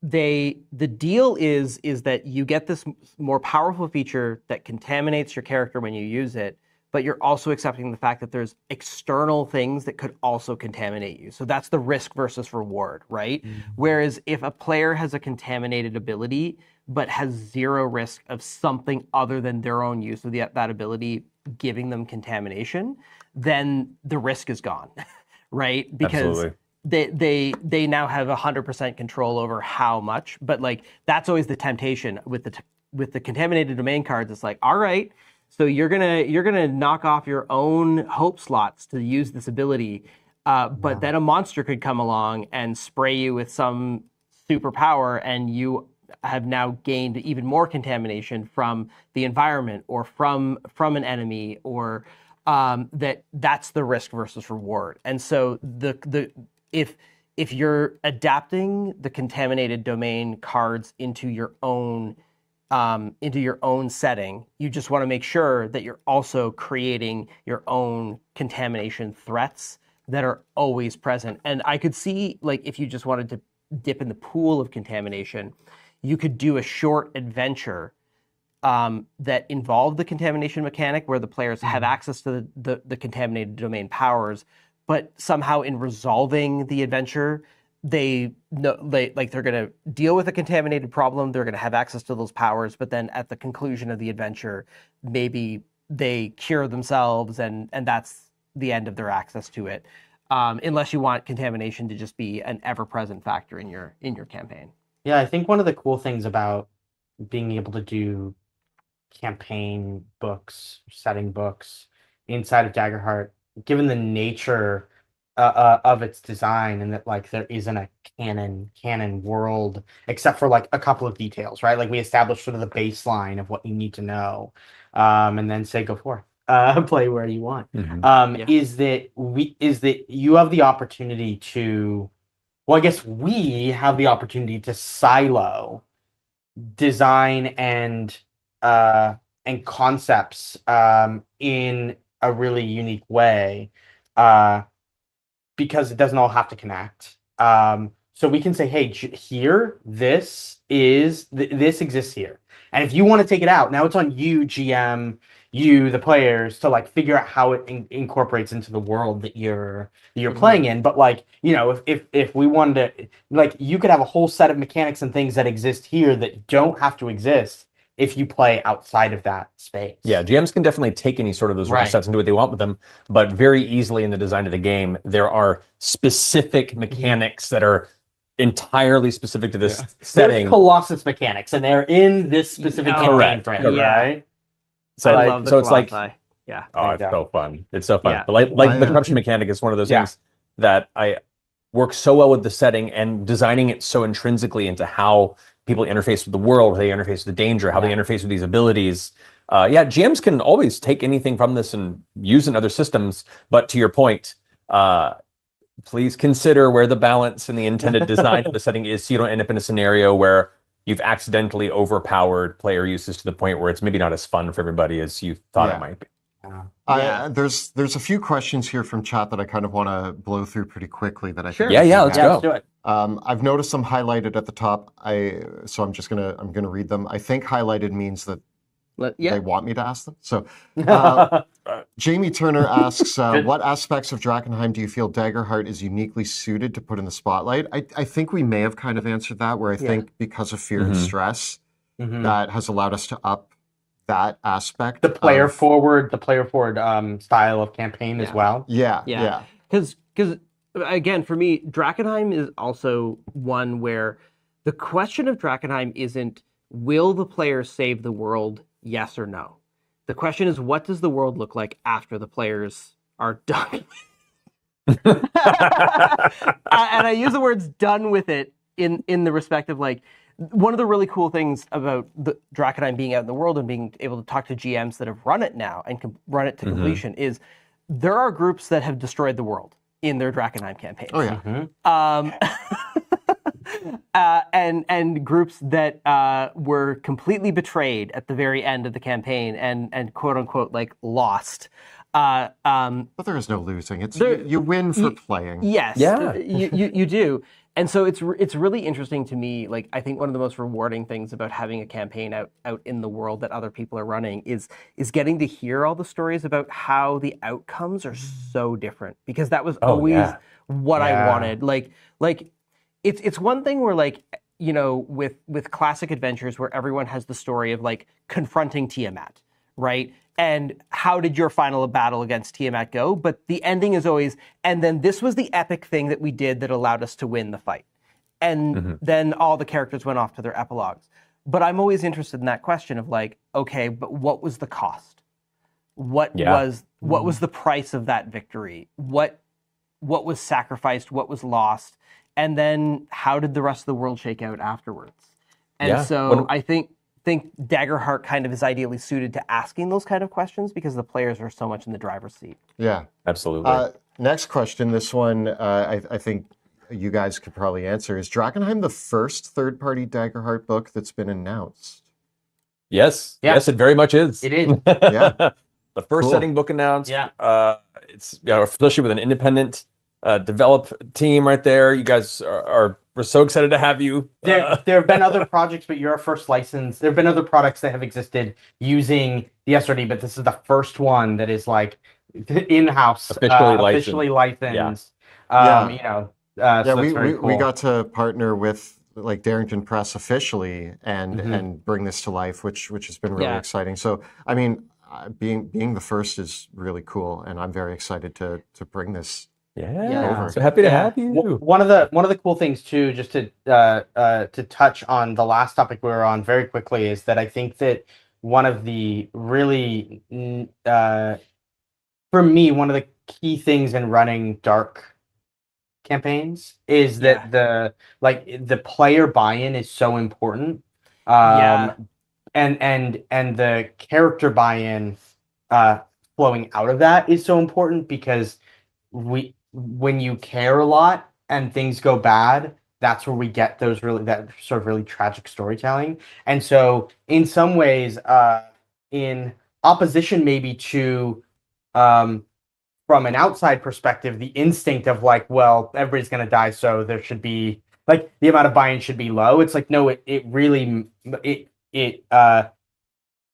the deal is that you get this more powerful feature that contaminates your character when you use it, but you're also accepting the fact that there's external things that could also contaminate you. So that's the risk versus reward, right? Whereas if a player has a contaminated ability but has zero risk of something other than their own use of that ability giving them contamination, then the risk is gone, right? Because they now have 100% control over how much. But like that's always the temptation with the contaminated domain cards. It's like, all right, so you're gonna knock off your own hope slots to use this ability, but then a monster could come along and spray you with some superpower, and you have now gained even more contamination from the environment or from an enemy, or that's the risk versus reward. And so if you're adapting the contaminated domain cards into your own setting, you just want to make sure that you're also creating your own contamination threats that are always present. And I could see, like, if you just wanted to dip in the pool of contamination, you could do a short adventure that involved the contamination mechanic, where the players have access to the contaminated domain powers, but somehow in resolving the adventure, they're going to deal with a contaminated problem. They're going to have access to those powers, but then at the conclusion of the adventure, maybe they cure themselves, and that's the end of their access to it. Unless you want contamination to just be an ever-present factor in your campaign. Yeah, I think one of the cool things about being able to do campaign books, setting books inside of Daggerheart, given the nature of its design, and that like there isn't a canon world except for like a couple of details, right? Like we established sort of the baseline of what you need to know, and then say go forth, play where you want. Is that you have the opportunity to, well, I guess we have the opportunity to silo design and concepts in a really unique way, because it doesn't all have to connect. So we can say, hey, this exists here, and if you want to take it out, now it's on you, GM, you, the players, to like figure out how it incorporates into the world that you're playing in. But like, you know, if we wanted to, like, you could have a whole set of mechanics and things that exist here that don't have to exist if you play outside of that space. Yeah, GMs can definitely take any sort of those rule sets and do what they want with them, but very easily in the design of the game, there are specific mechanics that are entirely specific to this setting. There's Colossus mechanics, and they're in this specific campaign frame, right? So I love the it's like, yeah. Oh, it's so fun. It's so fun. Yeah. But like the corruption mechanic is one of those things that I work so well with the setting and designing it so intrinsically into how people interface with the world, how they interface with the danger, how they interface with these abilities. GMs can always take anything from this and use it in other systems. But to your point, please consider where the balance and the intended design of the setting is, so you don't end up in a scenario where you've accidentally overpowered player uses to the point where it's maybe not as fun for everybody as you thought it might be. There's a few questions here from chat that I kind of want to blow through pretty quickly that I think. Let's go. Let's do it. I've noticed some highlighted at the top. So I'm gonna read them. I think highlighted means that Yeah. they want me to ask them. So Jamie Turner asks, what aspects of Drakkenheim do you feel Daggerheart is uniquely suited to put in the spotlight? I think we may have kind of answered that, where I think because of fear and stress, that has allowed us to up that aspect. The player forward style of campaign as well. Yeah. Because again, for me, Drakkenheim is also one where the question of Drakkenheim isn't, will the players save the world, yes or no? The question is, what does the world look like after the players are done? And I use the words "done with it" in the respect of, like, one of the really cool things about the Drakkenheim being out in the world and being able to talk to GMs that have run it now and run it to completion is there are groups that have destroyed the world in their Drakkenheim campaigns. Oh yeah. And groups that were completely betrayed at the very end of the campaign and quote unquote like lost. But there is no losing. It's you win for playing. Yes. Yeah. You do. And so it's really interesting to me. Like, I think one of the most rewarding things about having a campaign out in the world that other people are running is getting to hear all the stories about how the outcomes are so different, because that was always what I wanted. Like it's one thing where, like, you know, with classic adventures where everyone has the story of like confronting Tiamat, right? And how did your final battle against Tiamat go? But the ending is always, and then this was the epic thing that we did that allowed us to win the fight. And then all the characters went off to their epilogues. But I'm always interested in that question of like, okay, but what was the cost? What was the price of that victory? What was sacrificed? What was lost? And then how did the rest of the world shake out afterwards? And so I think Daggerheart kind of is ideally suited to asking those kind of questions because the players are so much in the driver's seat. Yeah, absolutely. Next question. This one I think you guys could probably answer. Is Drakkenheim the first third-party Daggerheart book that's been announced? Yes. Yeah. Yes, it very much is. It is. Yeah. The first setting book announced. Yeah. It's especially with an independent develop team right there. You guys we're so excited to have you. There have been other projects, but you're our first license. There have been other products that have existed using the SRD, but this is the first one that is like in-house, officially licensed. We got to partner with like Darrington Press officially and bring this to life, which has been really exciting. So I mean, being the first is really cool, and I'm very excited to bring this. So happy to have you. One of the cool things too, just to touch on the last topic we were on very quickly, is that I think that one of the really for me, one of the key things in running dark campaigns is that the player buy-in is so important. And the character buy-in flowing out of that is so important, because when you care a lot and things go bad, that's where we get that sort of really tragic storytelling. And so in some ways, in opposition maybe to from an outside perspective, the instinct of like, well, everybody's going to die, so there should be like the amount of buy-in should be low. It's like, no, if it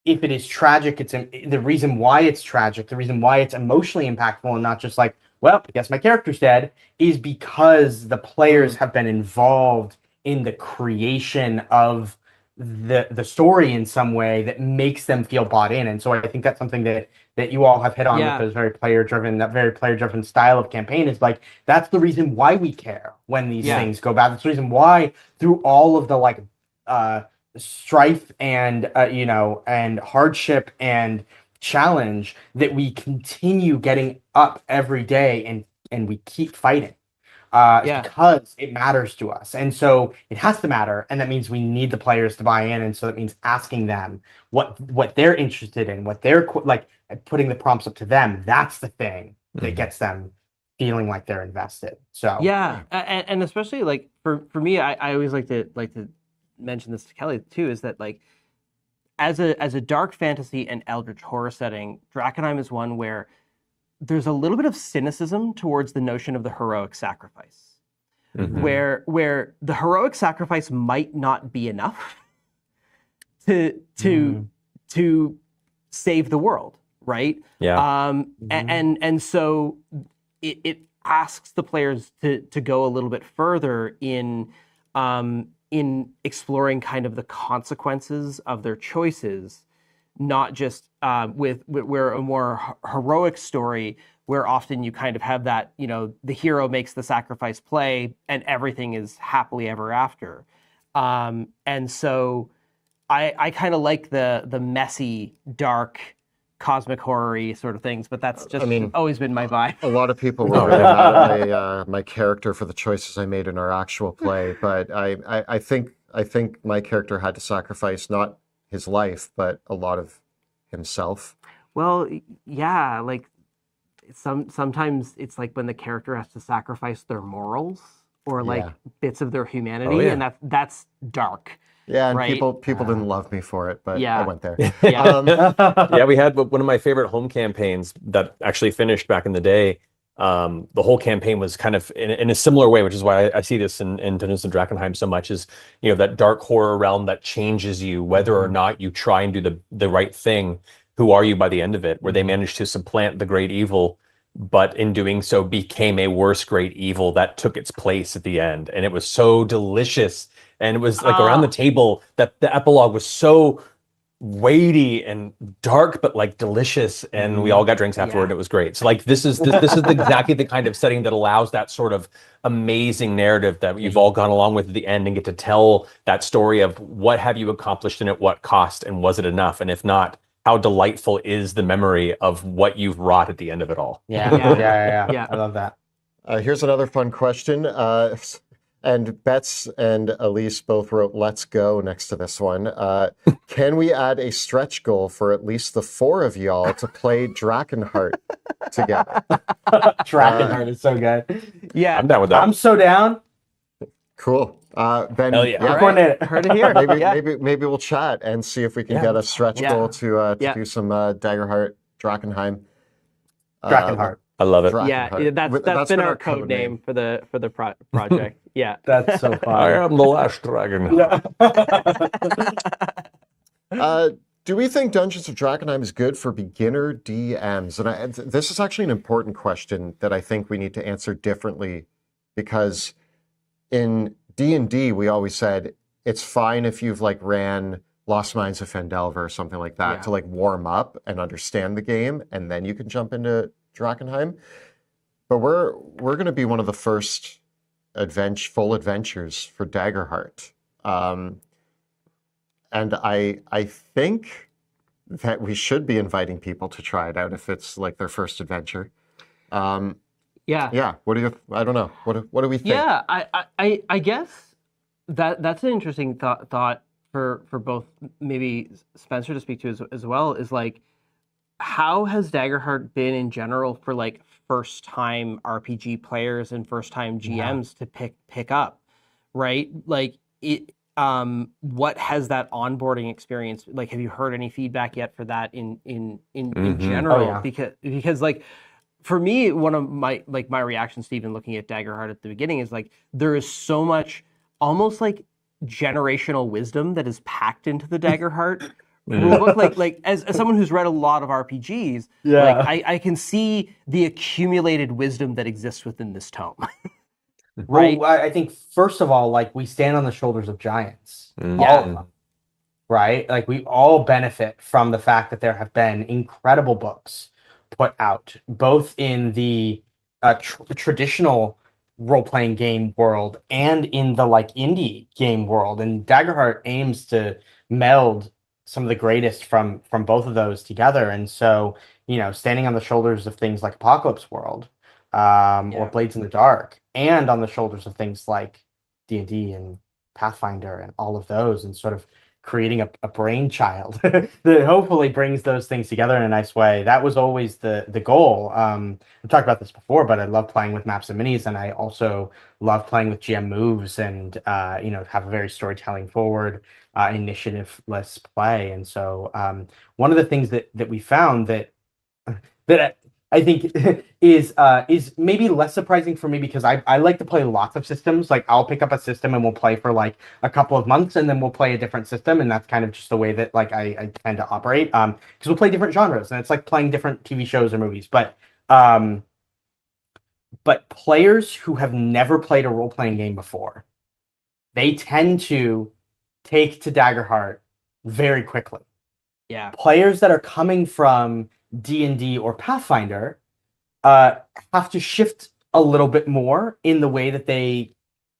is tragic, it's the reason why it's tragic, the reason why it's emotionally impactful, and not just like, well, I guess my character's dead, is because the players have been involved in the creation of the story in some way that makes them feel bought in. And so I think that's something that you all have hit on with those very player-driven style of campaign, is like, that's the reason why we care when these things go bad. That's the reason why through all of the like strife and and hardship and challenge that we continue getting up every day and we keep fighting because it matters to us. And so it has to matter, and that means we need the players to buy in. And so that means asking them what they're interested in, what they're like, putting the prompts up to them. That's the thing that gets them feeling like they're invested. So and especially like for me, I always like to mention this to Kelly too, is that like as a dark fantasy and eldritch horror setting, Drakkenheim is one where there's a little bit of cynicism towards the notion of the heroic sacrifice, where the heroic sacrifice might not be enough to to save the world, right? Yeah. And so it asks the players to go a little bit further in exploring kind of the consequences of their choices, not just with where a more heroic story, where often you kind of have that, the hero makes the sacrifice play and everything is happily ever after. And so I kind of like the messy, dark, cosmic horror-y sort of things, but that's just always been my vibe. A lot of people were really mad at my character for the choices I made in our actual play, but I think my character had to sacrifice not his life, but a lot of himself. Well, yeah, like sometimes it's like when the character has to sacrifice their morals or like bits of their humanity, and that's dark. Yeah, and right? people didn't love me for it, but I went there. Yeah, we had one of my favorite home campaigns that actually finished back in the day. The whole campaign was kind of in a similar way, which is why I see this in Dungeons of Drakkenheim so much, is that dark horror realm that changes you, whether or not you try and do the right thing. Who are you by the end of it? Where they managed to supplant the great evil, but in doing so became a worse great evil that took its place at the end, and it was so delicious. And it was like around the table that the epilogue was so weighty and dark, but like delicious. And we all got drinks afterward. And it was great. So like this is exactly the kind of setting that allows that sort of amazing narrative that you've all gone along with at the end and get to tell that story of what have you accomplished and at what cost, and was it enough? And if not, how delightful is the memory of what you've wrought at the end of it all? Yeah. I love that. Here's another fun question. And Bets and Elise both wrote "Let's go" next to this one. Can we add a stretch goal for at least the 4 of y'all to play Drakkenheart together? Drakkenheart is so good. Yeah, I'm down with that. I'm so down. Cool. Then hell yeah. Right. Heard it here. maybe we'll chat and see if we can get a stretch goal to do some Daggerheart Drakkenheim. Drakkenheart. I love it. Yeah, that's been our code name for the project. Yeah, that's so fun. I am the last dragon. Do we think Dungeons of Drakkenheim is good for beginner DMs? And this is actually an important question that I think we need to answer differently, because in D&D we always said it's fine if you've like ran Lost Mines of Phandelver or something like that to like warm up and understand the game, and then you can jump into Drakkenheim. But we're going to be one of the first full adventures for Daggerheart. And I think that we should be inviting people to try it out if it's like their first adventure. Yeah. What do you? I don't know. What do we think? Yeah, I guess that's an interesting thought for both maybe Spenser to speak to as well, is like, how has Daggerheart been in general for like first time RPG players and first time GMs to pick up, right? Like it. What has that onboarding experience like? Have you heard any feedback yet for that in general? Because like for me, one of my reactions to even looking at Daggerheart at the beginning is like there is so much almost like generational wisdom that is packed into the Daggerheart rulebook. Like as someone who's read a lot of RPGs, like I can see the accumulated wisdom that exists within this tome. Right. Well, I think first of all, like we stand on the shoulders of giants, all of them, right? Like we all benefit from the fact that there have been incredible books put out, both in the traditional role-playing game world and in the like indie game world. And Daggerheart aims to meld some of the greatest from both of those together. And so, standing on the shoulders of things like Apocalypse World, or Blades in the Dark, and on the shoulders of things like D&D and Pathfinder and all of those, and sort of creating a brainchild that hopefully brings those things together in a nice way. That was always the goal. We've talked about this before, but I love playing with maps and minis, and I also love playing with GM moves and have a very storytelling forward, initiative-less play. And so one of the things that we found that I think is maybe less surprising for me because I like to play lots of systems. Like I'll pick up a system and we'll play for like a couple of months and then we'll play a different system, and that's kind of just the way that like I tend to operate. Because we'll play different genres and it's like playing different TV shows or movies. Um but players who have never played a role-playing game before, they tend to take to Daggerheart very quickly. Yeah. Players that are coming from D&D or Pathfinder have to shift a little bit more in the way that they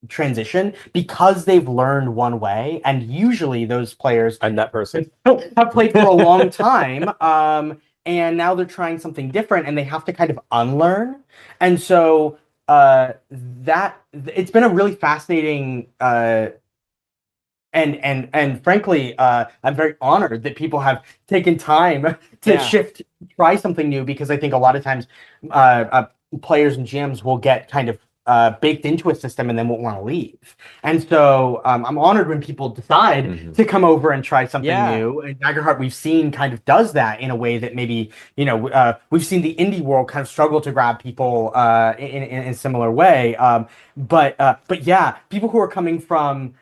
transition because they've learned one way, and usually those players I'm that person. have played for a long time, and now they're trying something different, and they have to kind of unlearn. And so that it's been a really fascinating and frankly, I'm very honored that people have taken time to try something new, because I think a lot of times players and GMs will get kind of baked into a system and then won't want to leave. And so I'm honored when people decide to come over and try something new. And Daggerheart, we've seen, kind of does that in a way that maybe, we've seen the indie world kind of struggle to grab people in a similar way. But yeah, people who are coming from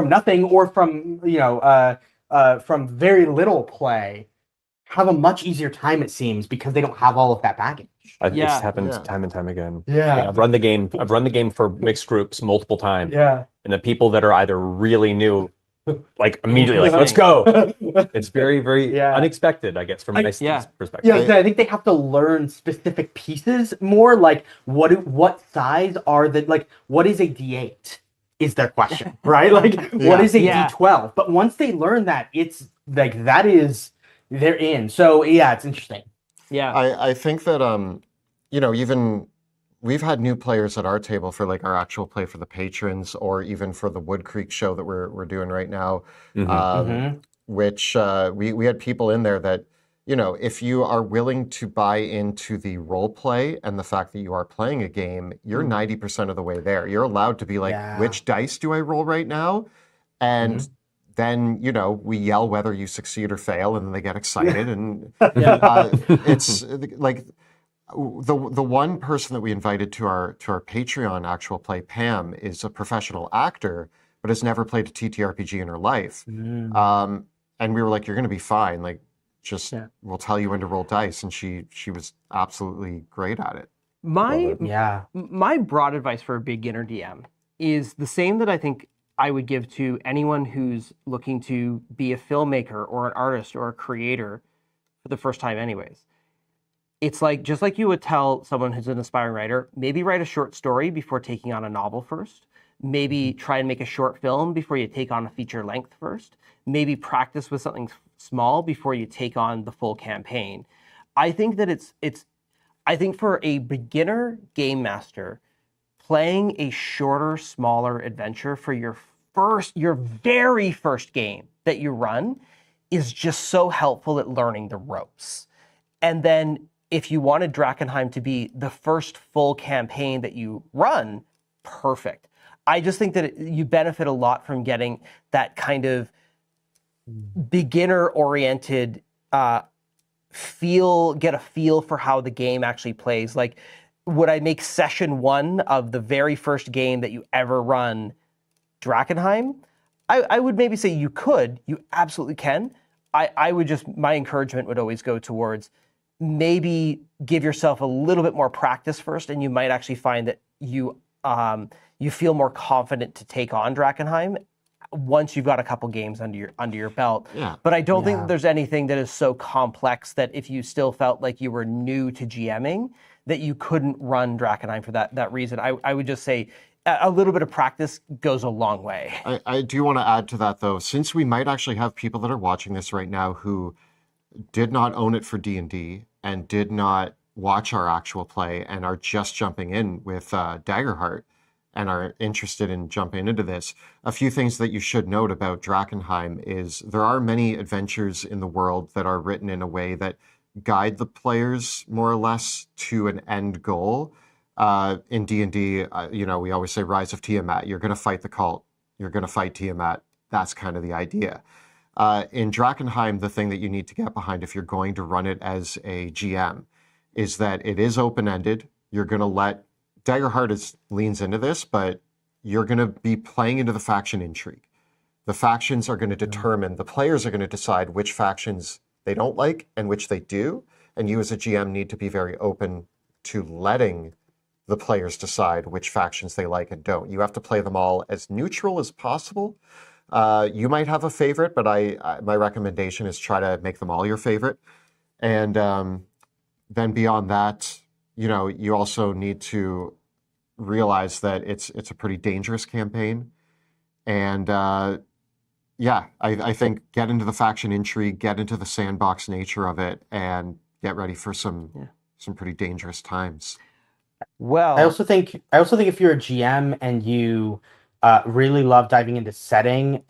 nothing or from very little play have a much easier time, it seems, because they don't have all of that baggage. It's happened time and time again. Yeah. I've run the game for mixed groups multiple times. Yeah. And the people that are either really new, like immediately, like, let's go. It's very, very unexpected, I guess, from my perspective. Yeah, I think they have to learn specific pieces more, like what size are the, like, what is a D8? Is their question, right? Like, what is a D12? But once they learn that, it's like they're in. So yeah, it's interesting. Yeah, I think that even we've had new players at our table for like our actual play for the patrons, or even for the Wood Creek show that we're doing right now, which we had people in there that, if you are willing to buy into the role play and the fact that you are playing a game, you're 90% of the way there. You're allowed to be like, which dice do I roll right now? And then, we yell whether you succeed or fail, and then they get excited. And it's like the one person that we invited to our Patreon actual play, Pam, is a professional actor, but has never played a TTRPG in her life. And we were like, you're going to be fine. Like, we'll tell you when to roll dice. And she was absolutely great at it. My broad advice for a beginner DM is the same that I think I would give to anyone who's looking to be a filmmaker or an artist or a creator for the first time anyways. It's like, just like you would tell someone who's an aspiring writer, maybe write a short story before taking on a novel first. Maybe try and make a short film before you take on a feature length first. Maybe practice with something small before you take on the full campaign. I think that I think for a beginner game master, playing a shorter, smaller adventure for your very first game that you run is just so helpful at learning the ropes. And then if you wanted Drakkenheim to be the first full campaign that you run, perfect. I just think that you benefit a lot from getting that kind of beginner-oriented get a feel for how the game actually plays. Like, would I make session 1 of the very first game that you ever run Drakkenheim? I would maybe say you absolutely can. My encouragement would always go towards maybe give yourself a little bit more practice first, and you might actually find that you feel more confident to take on Drakkenheim once you've got a couple games under your belt. Yeah. But I don't think that there's anything that is so complex that if you still felt like you were new to GMing, that you couldn't run Drakkenheim for that reason. I would just say a little bit of practice goes a long way. I do want to add to that, though, since we might actually have people that are watching this right now who did not own it for D&D and did not watch our actual play and are just jumping in with Daggerheart and are interested in jumping into this. A few things that you should note about Drakkenheim is there are many adventures in the world that are written in a way that guide the players more or less to an end goal. In D&D, we always say Rise of Tiamat. You're going to fight the cult. You're going to fight Tiamat. That's kind of the idea. In Drakkenheim, the thing that you need to get behind if you're going to run it as a GM is that it is open-ended. You're going to let Daggerheart leans into this, but you're going to be playing into the faction intrigue. The factions are going to determine, the players are going to decide which factions they don't like and which they do. And you as a GM need to be very open to letting the players decide which factions they like and don't. You have to play them all as neutral as possible. You might have a favorite, but my recommendation is try to make them all your favorite. And then beyond that, you also need to realize that it's a pretty dangerous campaign. And I think get into the faction intrigue, get into the sandbox nature of it, and get ready for some pretty dangerous times. Well, I also think if you're a GM and you really love diving into setting,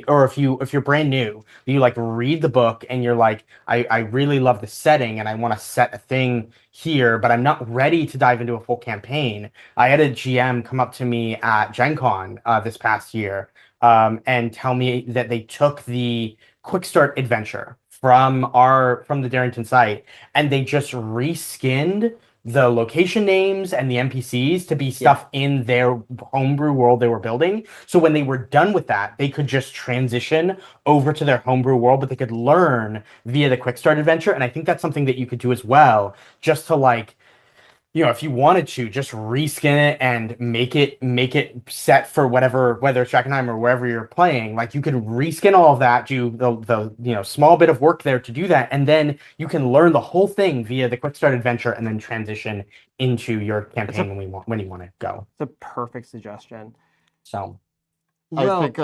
or if you're brand new, you like read the book and you're like, I really love the setting and I want to set a thing here, but I'm not ready to dive into a full campaign. I had a GM come up to me at Gen Con this past year and tell me that they took the Quick Start adventure from the Darrington site and they just reskinned the location names and the NPCs to be stuff in their homebrew world they were building. So when they were done with that, they could just transition over to their homebrew world, but they could learn via the Quick Start adventure. And I think that's something that you could do as well, just to like, if you wanted to, just reskin it and make it set for whether it's Drakkenheim or wherever you're playing. Like you could reskin all of that, do the small bit of work there to do that, and then you can learn the whole thing via the Quick Start adventure, and then transition into your campaign when you want to go. It's a perfect suggestion. So. I think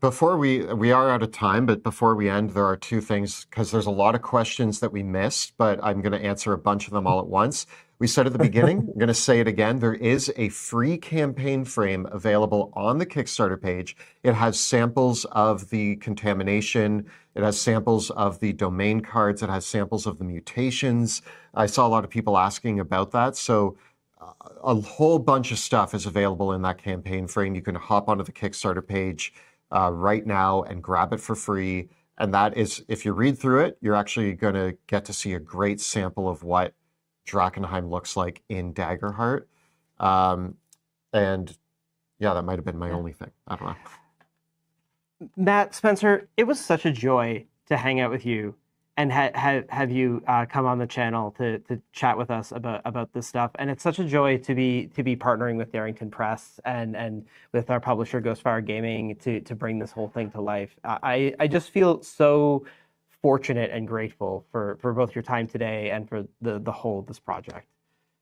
before we are out of time, but before we end, there are two things, because there's a lot of questions that we missed, but I'm going to answer a bunch of them all at once. We said at the beginning, I'm going to say it again, there is a free campaign frame available on the Kickstarter page. It has samples of the contamination. It has samples of the domain cards. It has samples of the mutations. I saw a lot of people asking about that. So a whole bunch of stuff is available in that campaign frame. You can hop onto the Kickstarter page right now and grab it for free. And that is, if you read through it, you're actually going to get to see a great sample of what Drakkenheim looks like in Daggerheart. And yeah, that might have been my only thing. I don't know. Matt, Spenser, it was such a joy to hang out with you and have you come on the channel to chat with us about this stuff. And it's such a joy to be partnering with Darrington Press and with our publisher Ghostfire Gaming to bring this whole thing to life. I just feel so fortunate and grateful for both your time today and for the whole of this project.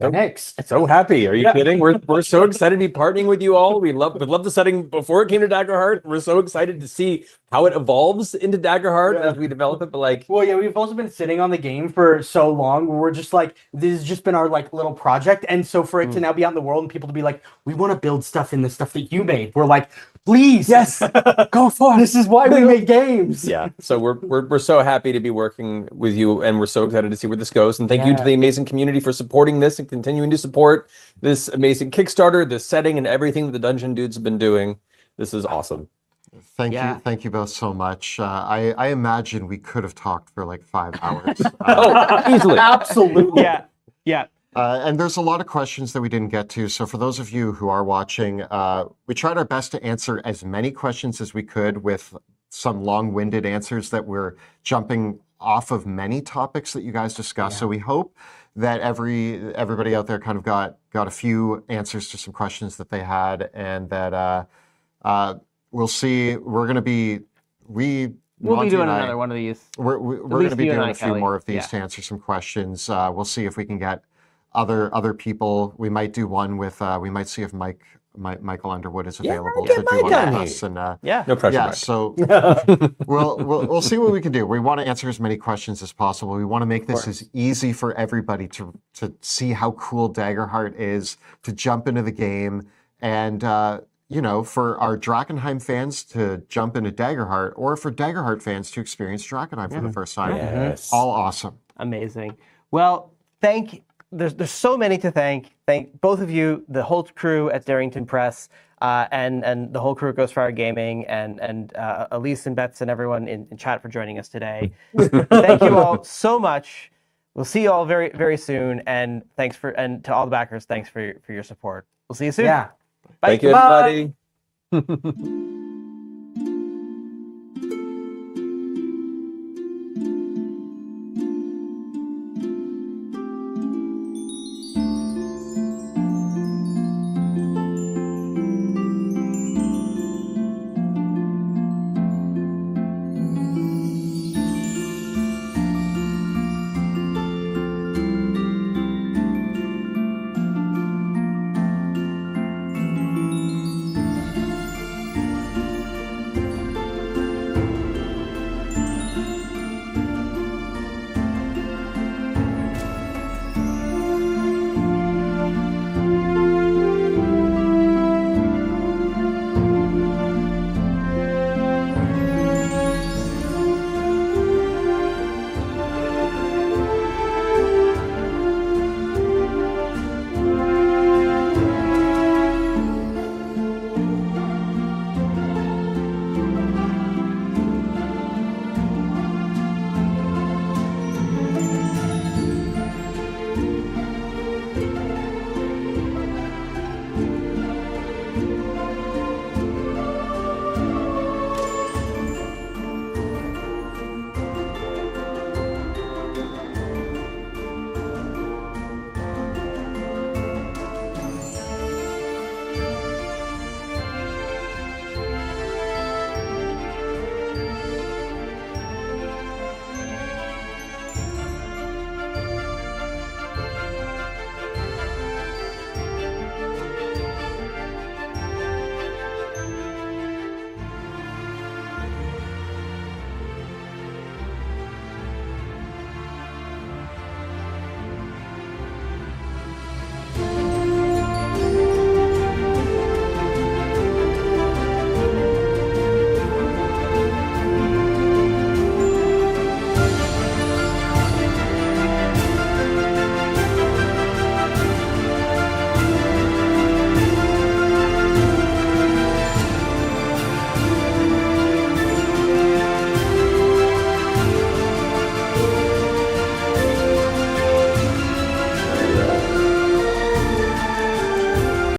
Thanks. So happy. Are you kidding? We're so excited to be partnering with you all. We love the setting before it came to Daggerheart. We're so excited to see how it evolves into Daggerheart as we develop it. But we've also been sitting on the game for so long. We're just like, this has just been our like little project. And so for it to now be out in the world and people to be like, we want to build stuff in the stuff that you made. We're like, please, yes, go for it. This is why we make games. Yeah. So we're so happy to be working with you, and we're so excited to see where this goes. And thank you to the amazing community for supporting this and continuing to support this amazing Kickstarter, this setting, and everything that the Dungeon Dudes have been doing. This is awesome. Thank you both so much. I imagine we could have talked for like 5 hours. Easily. Absolutely. Yeah. And there's a lot of questions that we didn't get to. So for those of you who are watching, we tried our best to answer as many questions as we could with some long-winded answers that were jumping off of many topics that you guys discussed. Yeah. So we hope that everybody out there kind of got a few answers to some questions that they had, and that we'll see. We'll be doing another one of these. We're going to be doing a few more of these to answer some questions. We'll see if we can get other people. We might do one with. We might see if Michael Underwood is available to do one with us. And no pressure. Yeah, so we'll see what we can do. We want to answer as many questions as possible. We want to make this as easy for everybody to see how cool Daggerheart is, to jump into the game, and for our Drakkenheim fans to jump into Daggerheart, or for Daggerheart fans to experience Drakkenheim for the first time. Yes. All awesome. Amazing. Well, there's so many to thank. Thank both of you, the whole crew at Darrington Press, and the whole crew at Ghostfire Gaming, and Elise and Bets and everyone in chat for joining us today. Thank you all so much. We'll see you all very, very soon. And to all the backers, thanks for your support. We'll see you soon. Yeah. Bye. Thank you, everybody.